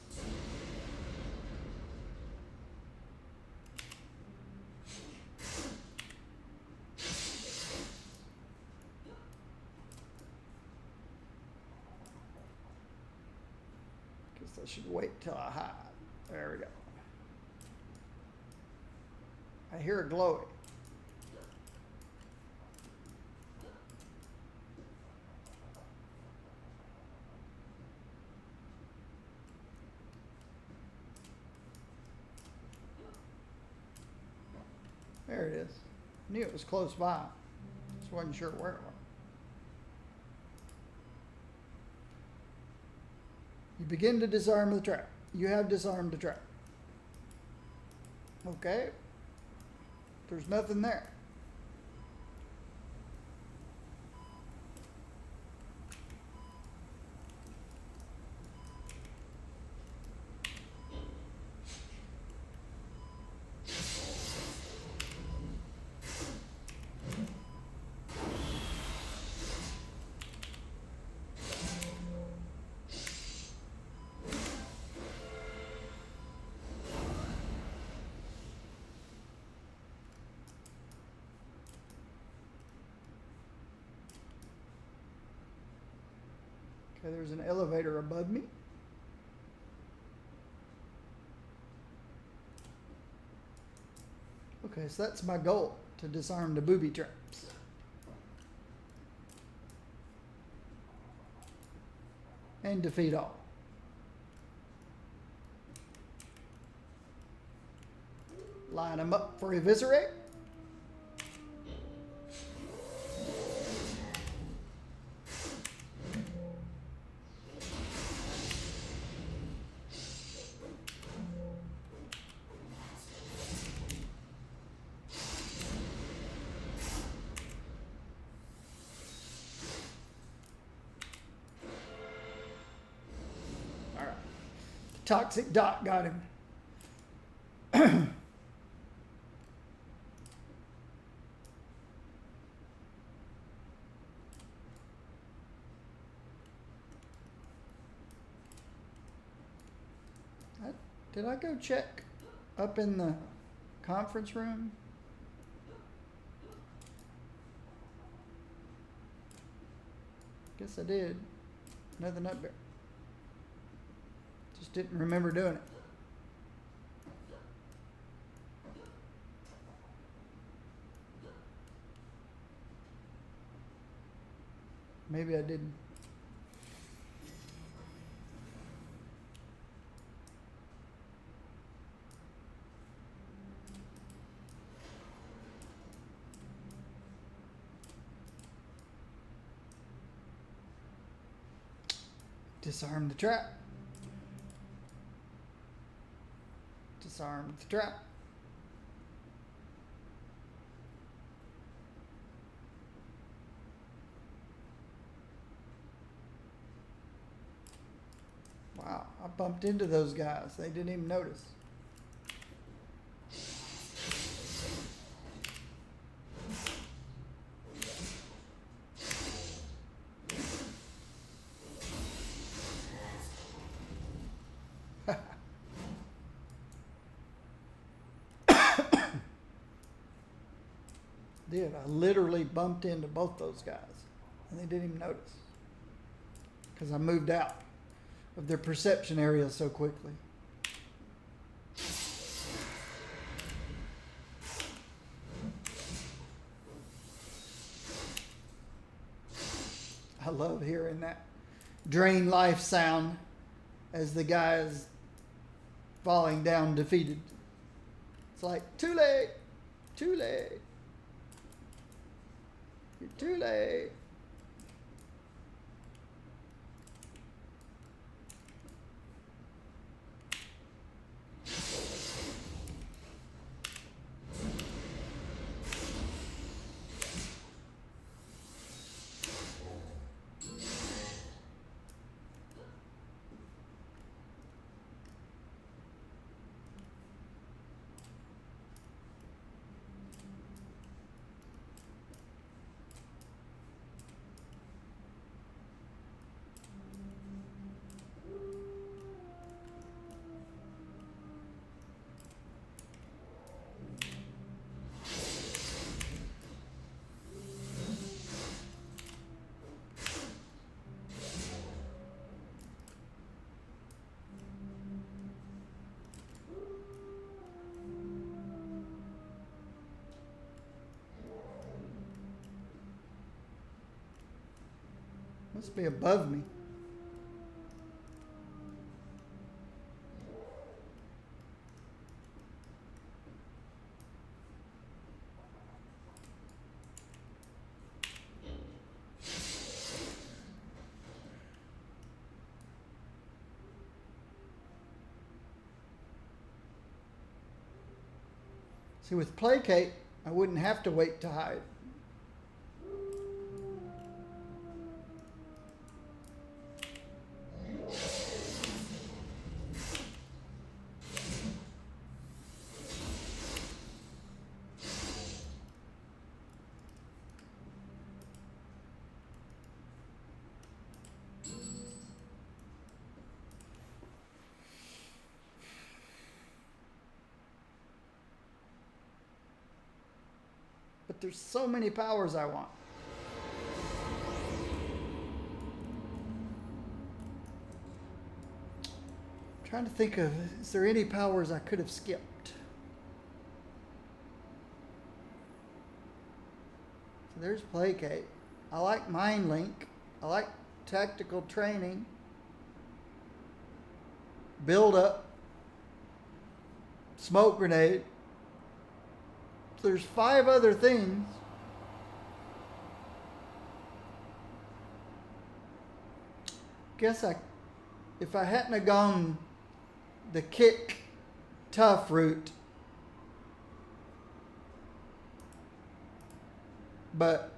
Guess I should wait till I hide. There we go. I hear a glowy. There it is. Knew it was close by. Just wasn't sure where it was. You begin to disarm the trap. You have disarmed the trap. Okay. There's nothing there. Okay, there's an elevator above me. Okay, so that's my goal, to disarm the booby traps. And defeat all. Line them up for eviscerate. Toxic Doc got him. Did I go check up in the conference room? Guess I did. Nothing up there. Just didn't remember doing it. Maybe I didn't. Disarm the trap. Disarm the trap. bumped into those guys. They didn't even notice. Did. I literally bumped into both those guys, and they didn't even notice because I moved out of their perception area so quickly. I love hearing that drain life sound as the guy is falling down defeated. It's like, too late, too late. You're too late. Must be above me. See, with placate, I wouldn't have to wait to hide. But there's so many powers I want. I'm trying to think of, is there any powers I could have skipped? So there's placate. I like mind link. I like tactical training. Build up. Smoke grenade. So there's 5 other things. Guess if I hadn't have gone the kick tough route, but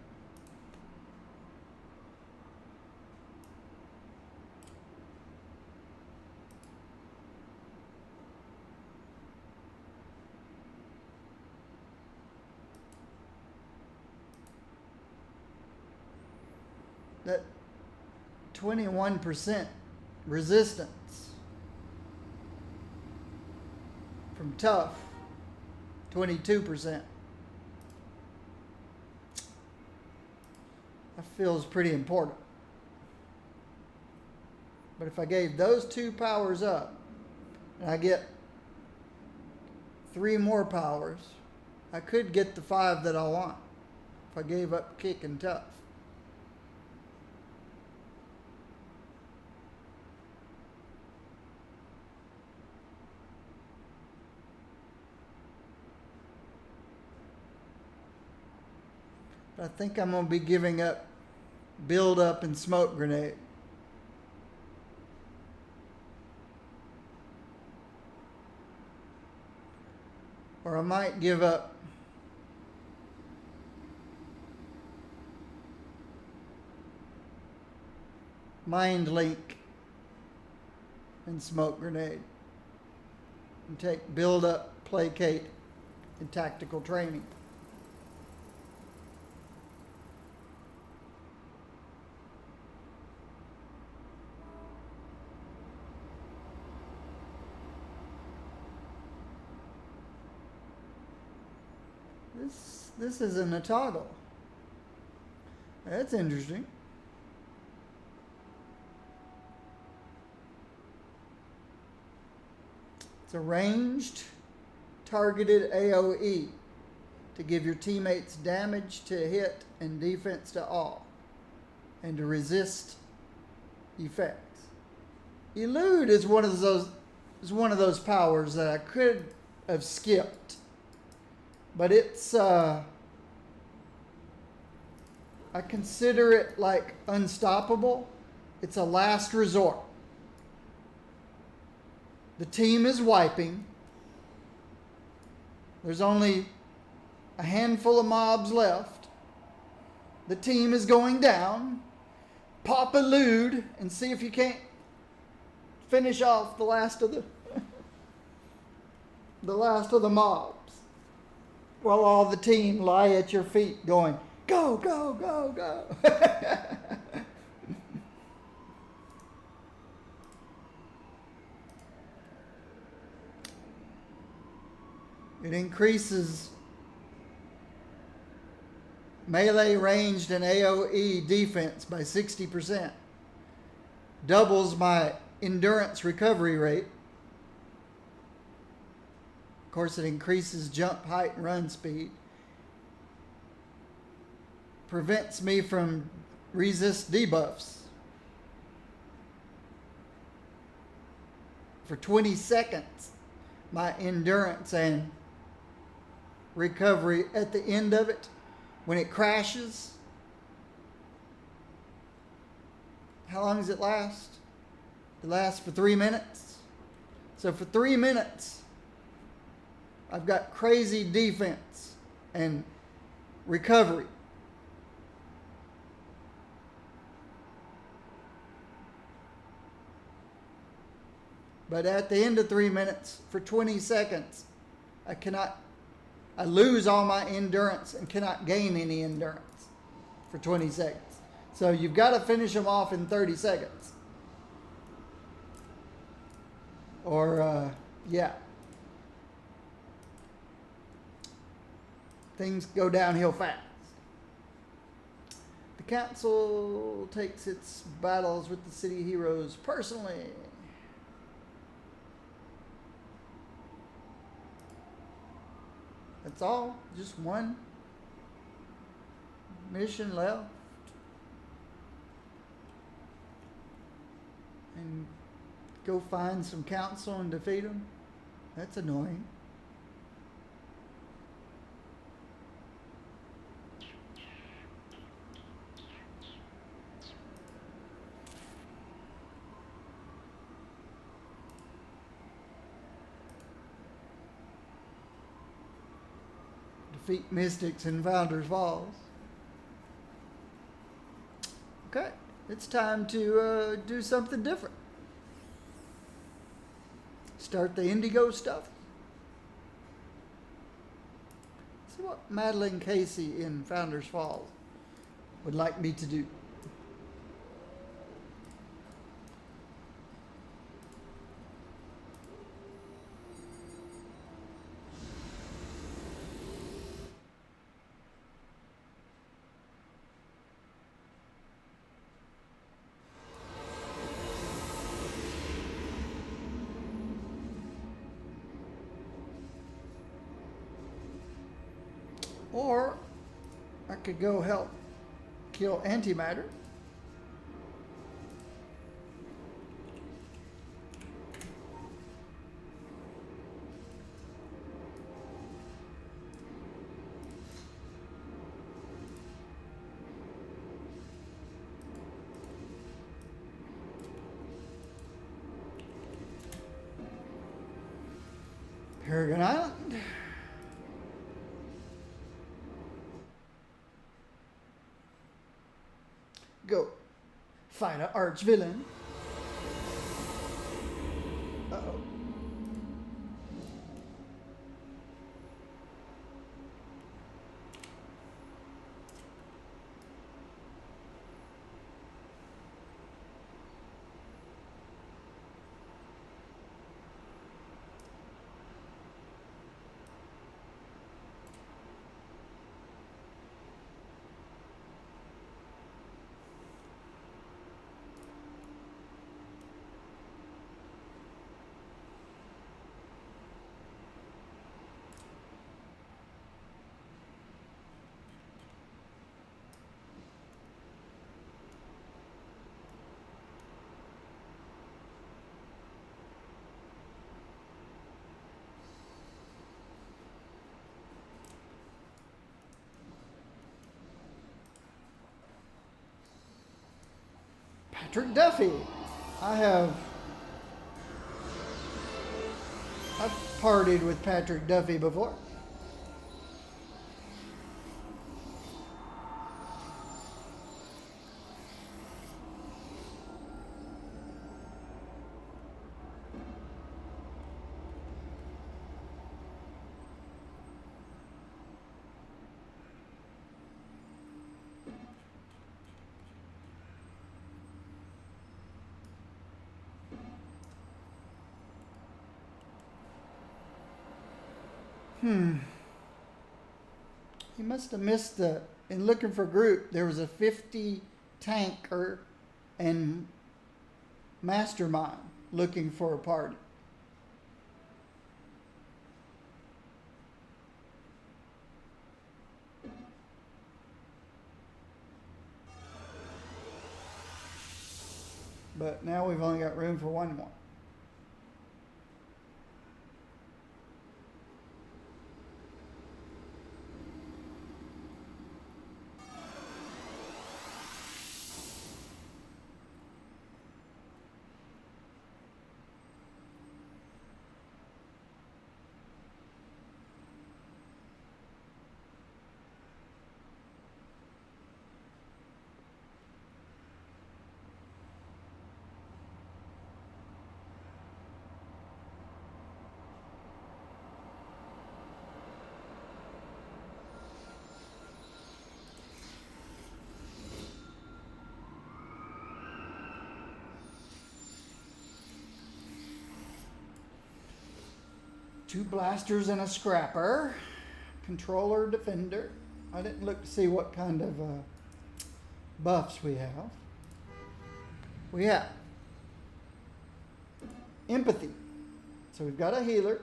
that 21% resistance from tough, 22%. That feels pretty important. But if I gave those 2 powers up and I get 3 more powers, I could get the 5 that I want if I gave up kick and tough. I think I'm going to be giving up build up and smoke grenade. Or I might give up mind link and smoke grenade. And take build up, placate, and tactical training. This isn't a toggle. That's interesting. It's a ranged, targeted AoE to give your teammates damage to hit and defense to all, and to resist effects. Elude is one of those powers that I could have skipped, but it's I consider it like unstoppable. It's a last resort. The team is wiping. There's only a handful of mobs left. The team is going down. Pop Elude and see if you can't finish off the last of the mobs, while all the team lie at your feet going, go, go, go, go. It increases melee, ranged, and AoE defense by 60%. Doubles my endurance recovery rate. Of course, it increases jump height and run speed. Prevents me from resist debuffs for 20 seconds. My endurance and recovery at the end of it, when it crashes. How long does it last? It lasts for 3 minutes. So for 3 minutes, I've got crazy defense and recovery. But at the end of 3 minutes, for 20 seconds, I lose all my endurance and cannot gain any endurance for 20 seconds. So you've got to finish them off in 30 seconds. Or, yeah. Things go downhill fast. The council takes its battles with the city heroes personally. That's all. Just one mission left. And go find some council and defeat them. That's annoying. Defeat mystics in Founders Falls. Okay, it's time to do something different. Start the Indigo stuff. See what Madeline Casey in Founders Falls would like me to do. Or I could go help kill Antimatter. Paragon Island. Go fight an arch villain. Patrick Duffy. I've partied with Patrick Duffy before. He must have missed in looking for group, there was a 50 tanker and mastermind looking for a party. But now we've only got room for one more. Two blasters and a scrapper. Controller, defender. I didn't look to see what kind of buffs we have. We have empathy. So we've got a healer.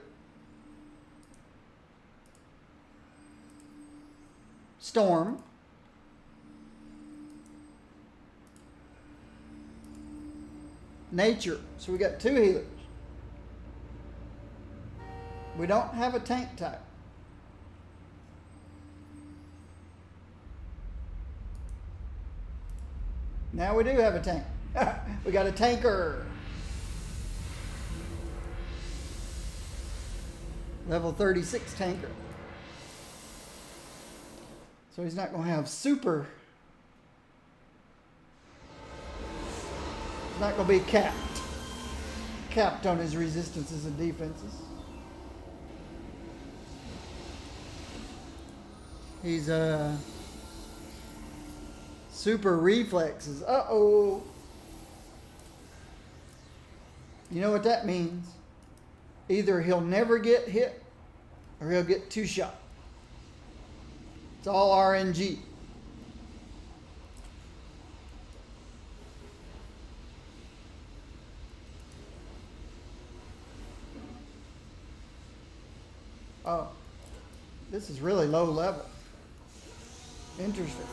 Storm. Nature. So we got two healers. We don't have a tank type. Now we do have a tank. We got a tanker. Level 36 tanker. So he's not going to have super. He's not going to be capped on his resistances and defenses. He's super reflexes. Uh-oh. You know what that means? Either he'll never get hit or he'll get two shot. It's all RNG. Oh, this is really low level. Interesting.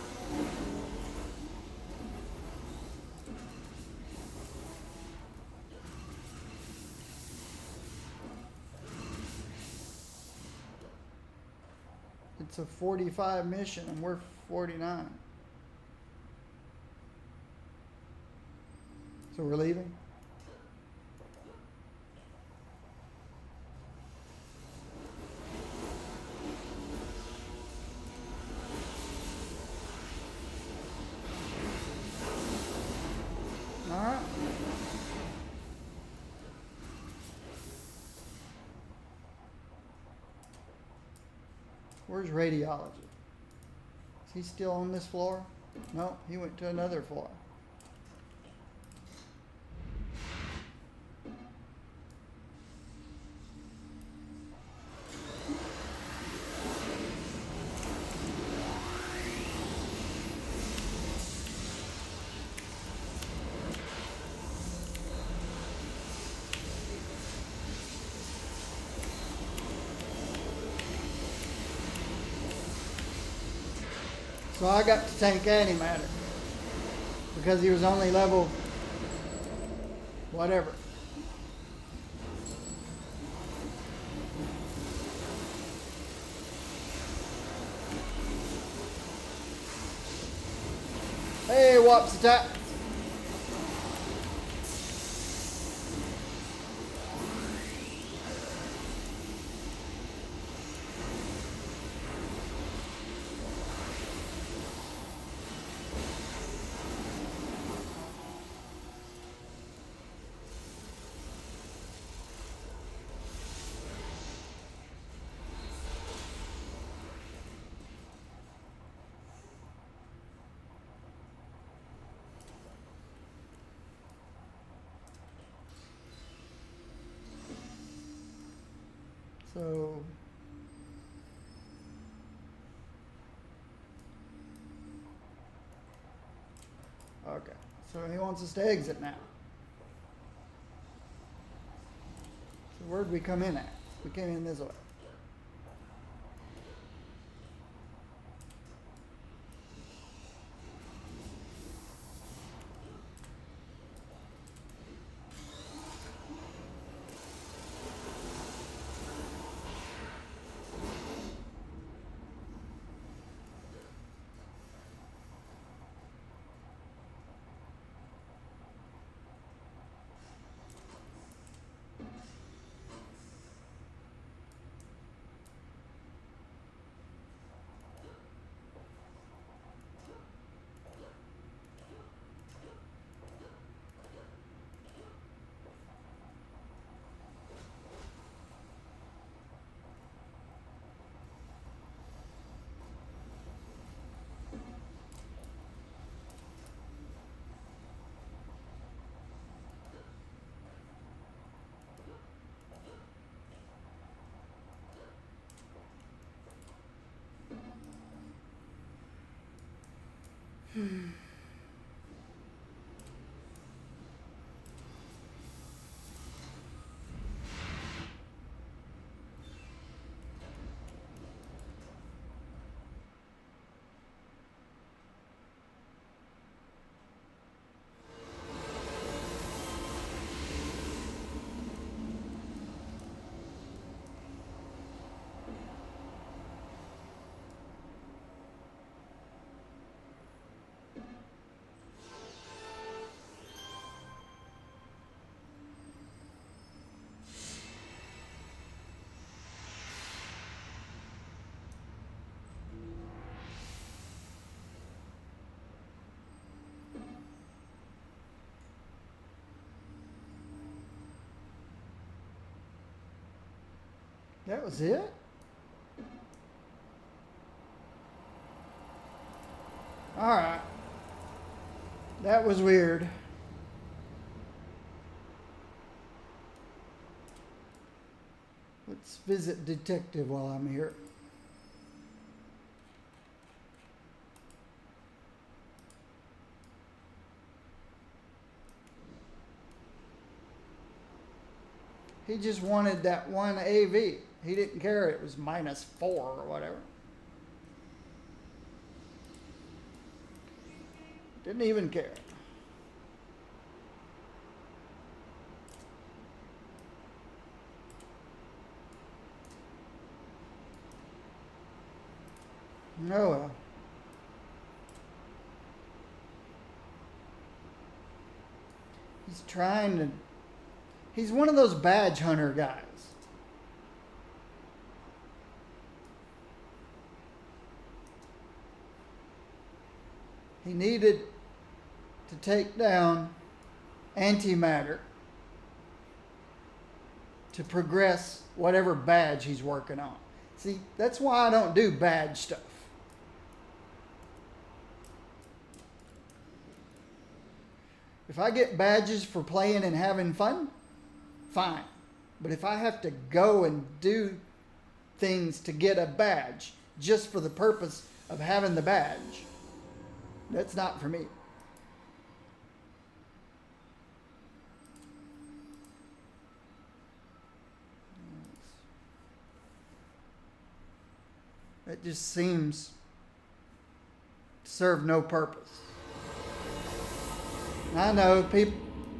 It's a 45 mission and we're 49. So we're leaving? Alright. Where's radiology? Is he still on this floor? No, he went to another floor. So I got to tank antimatter because he was only level whatever. Hey, Wops attack. So okay. So he wants us to exit now. So where'd we come in at? We came in this way. That was it? Alright. That was weird. Let's visit detective while I'm here. He just wanted that one AV. He didn't care it was -4 or whatever. Didn't even care. Oh well. He's one of those badge hunter guys. He needed to take down antimatter to progress whatever badge he's working on. See, that's why I don't do badge stuff. If I get badges for playing and having fun, fine. But if I have to go and do things to get a badge just for the purpose of having the badge, that's not for me. It just seems to serve no purpose. I know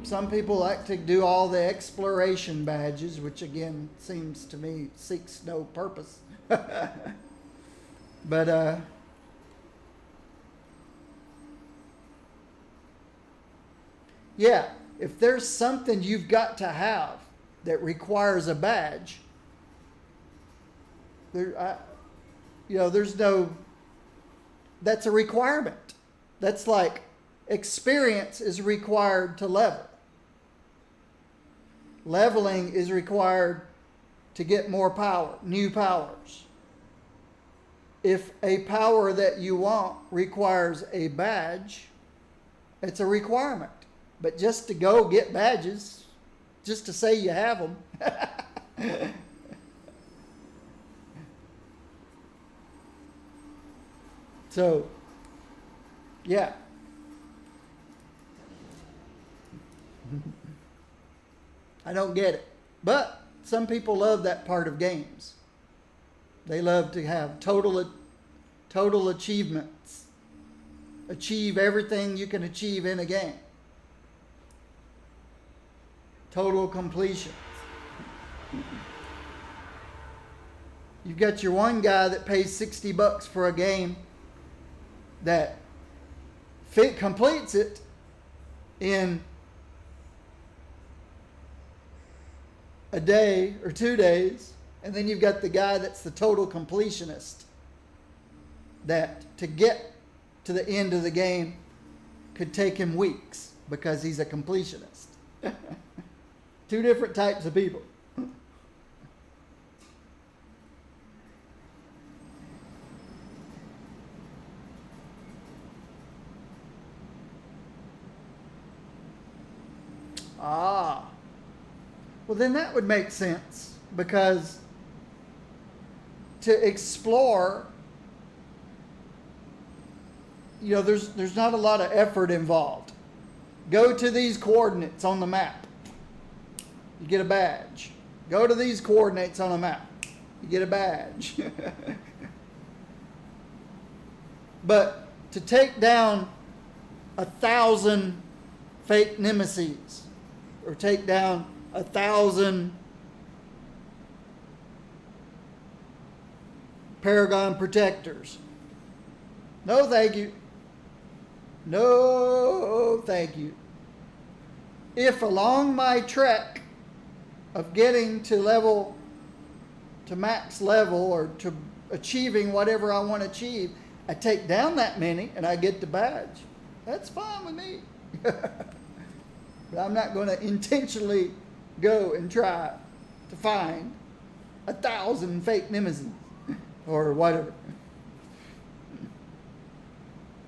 some people like to do all the exploration badges, which again seems to me seeks no purpose. But yeah, if there's something you've got to have that requires a badge, there's no. That's a requirement. That's like experience is required to level. Leveling is required to get more power, new powers. If a power that you want requires a badge, it's a requirement. But just to go get badges, just to say you have them, So, yeah. I don't get it. But some people love that part of games. They love to have total achievements. Achieve everything you can achieve in a game. Total completion. You've got your one guy that pays $60 for a game that completes it in a day or 2 days, and then you've got the guy that's the total completionist that to get to the end of the game could take him weeks because he's a completionist. Two different types of people. Ah. Well, then that would make sense, because to explore, there's not a lot of effort involved. Go to these coordinates on the map. You get a badge. Go to these coordinates on a map. You get a badge. But to take down 1,000 fake nemesis, or take down 1,000 Paragon protectors. No, thank you. No, thank you. If along my trek of getting to max level, or to achieving whatever I want to achieve, I take down that many and I get the badge, that's fine with me. But I'm not going to intentionally go and try to find 1,000 fake nemesis or whatever.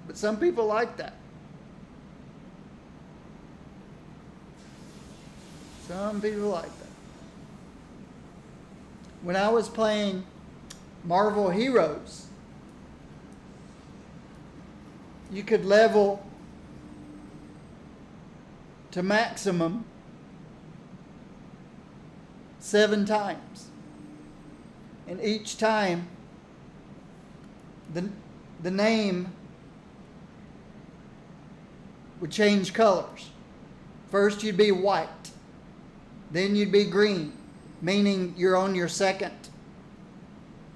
But some people like that. Some people like that. When I was playing Marvel Heroes, you could level to maximum 7 times. And each time, the name would change colors. First you'd be white. Then you'd be green, meaning you're on your second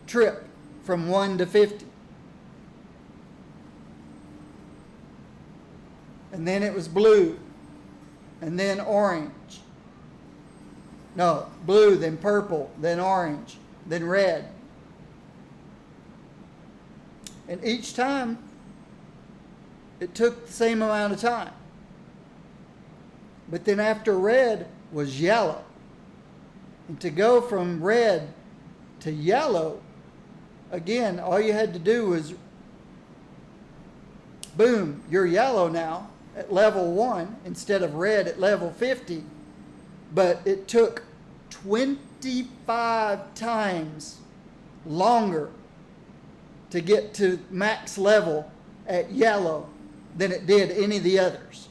trip from 1 to 50. And then it was blue. And then orange. No, blue, then purple, then orange, then red. And each time, it took the same amount of time. But then after red was yellow. And to go from red to yellow, again, all you had to do was, boom, you're yellow now at level 1 instead of red at level 50. But it took 25 times longer to get to max level at yellow than it did any of the others.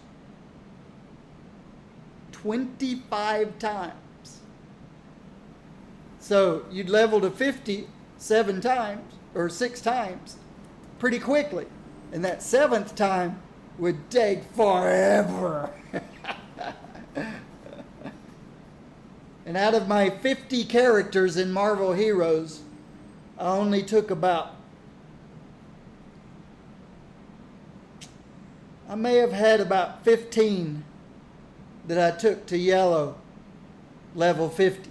25 times. So you'd level to 50 7 times or 6 times pretty quickly. And that 7th time would take forever. And out of my 50 characters in Marvel Heroes, I only took I may have had about 15 that I took to yellow level 50,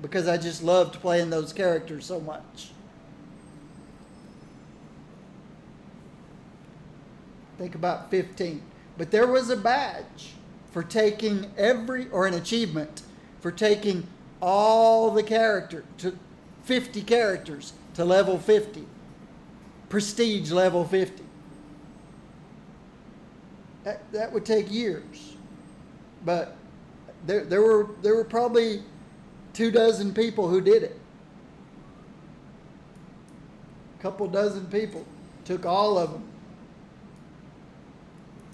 because I just loved playing those characters so much. Think about 15. But there was a badge for taking an achievement for taking all the characters, to 50 characters to level 50. Prestige level 50. That would take years. But there were probably 24 people who did it. A couple dozen people took all of them,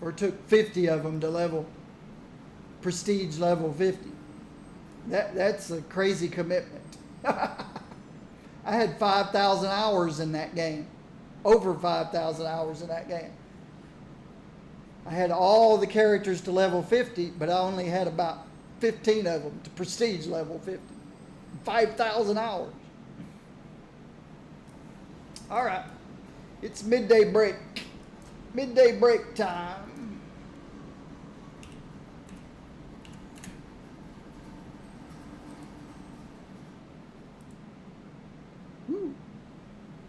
or took 50 of them to level, prestige level 50. That's a crazy commitment. I had 5,000 hours in that game, over 5,000 hours in that game. I had all the characters to level 50, but I only had about 15 of them to prestige level 50. 5,000 hours. All right, it's midday break. Midday break time. Whew.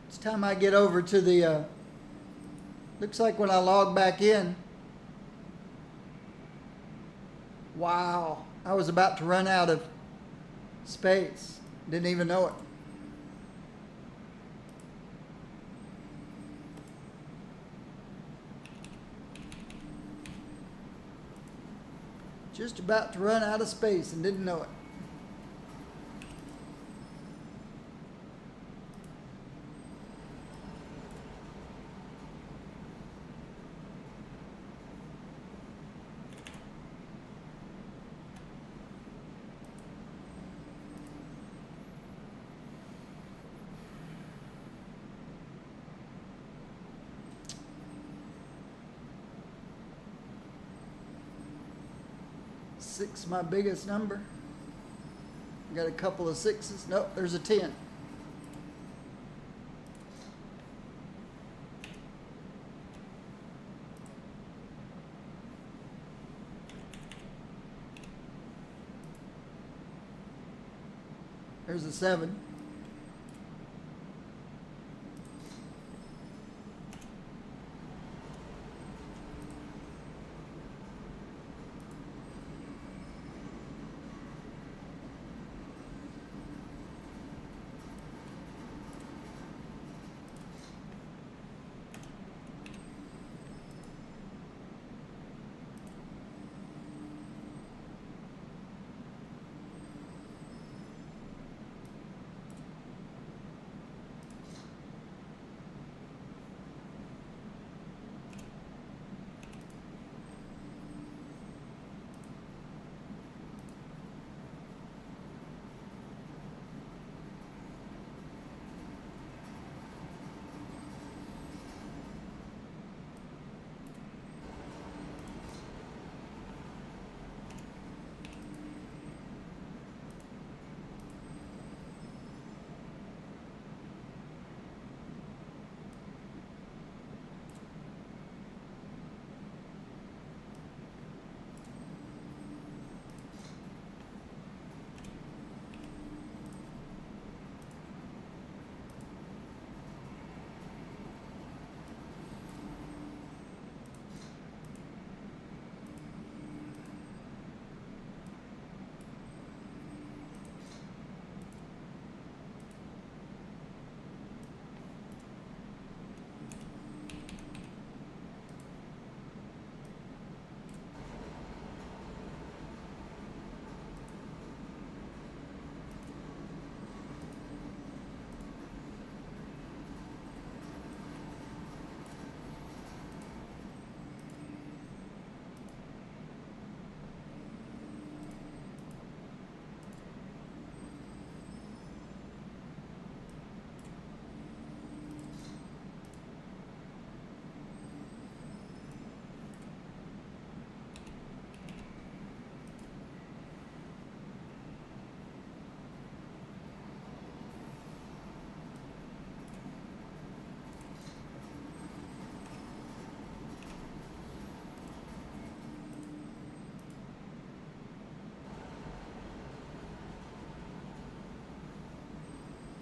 It's time I get over to the, looks like when I log back in, wow, I was about to run out of space. Didn't even know it. Just about to run out of space and didn't know it. Six, my biggest number. Got a couple of sixes. Nope, there's a 10. There's a 7.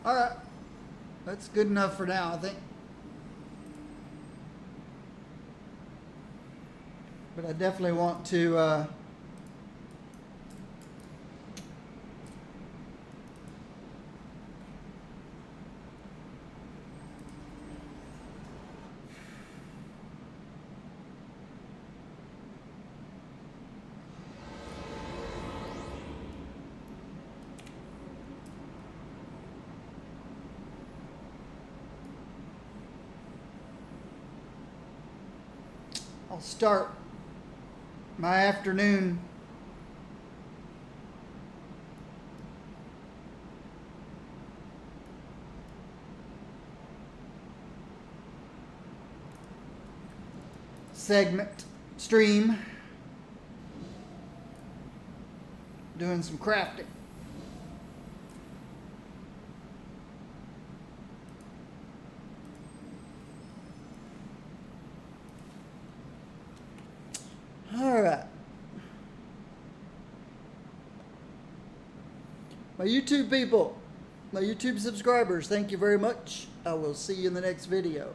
All right, that's good enough for now, I think. But I definitely want to I'll start my afternoon segment stream doing some crafting. All right. My YouTube people, my YouTube subscribers, thank you very much. I will see you in the next video.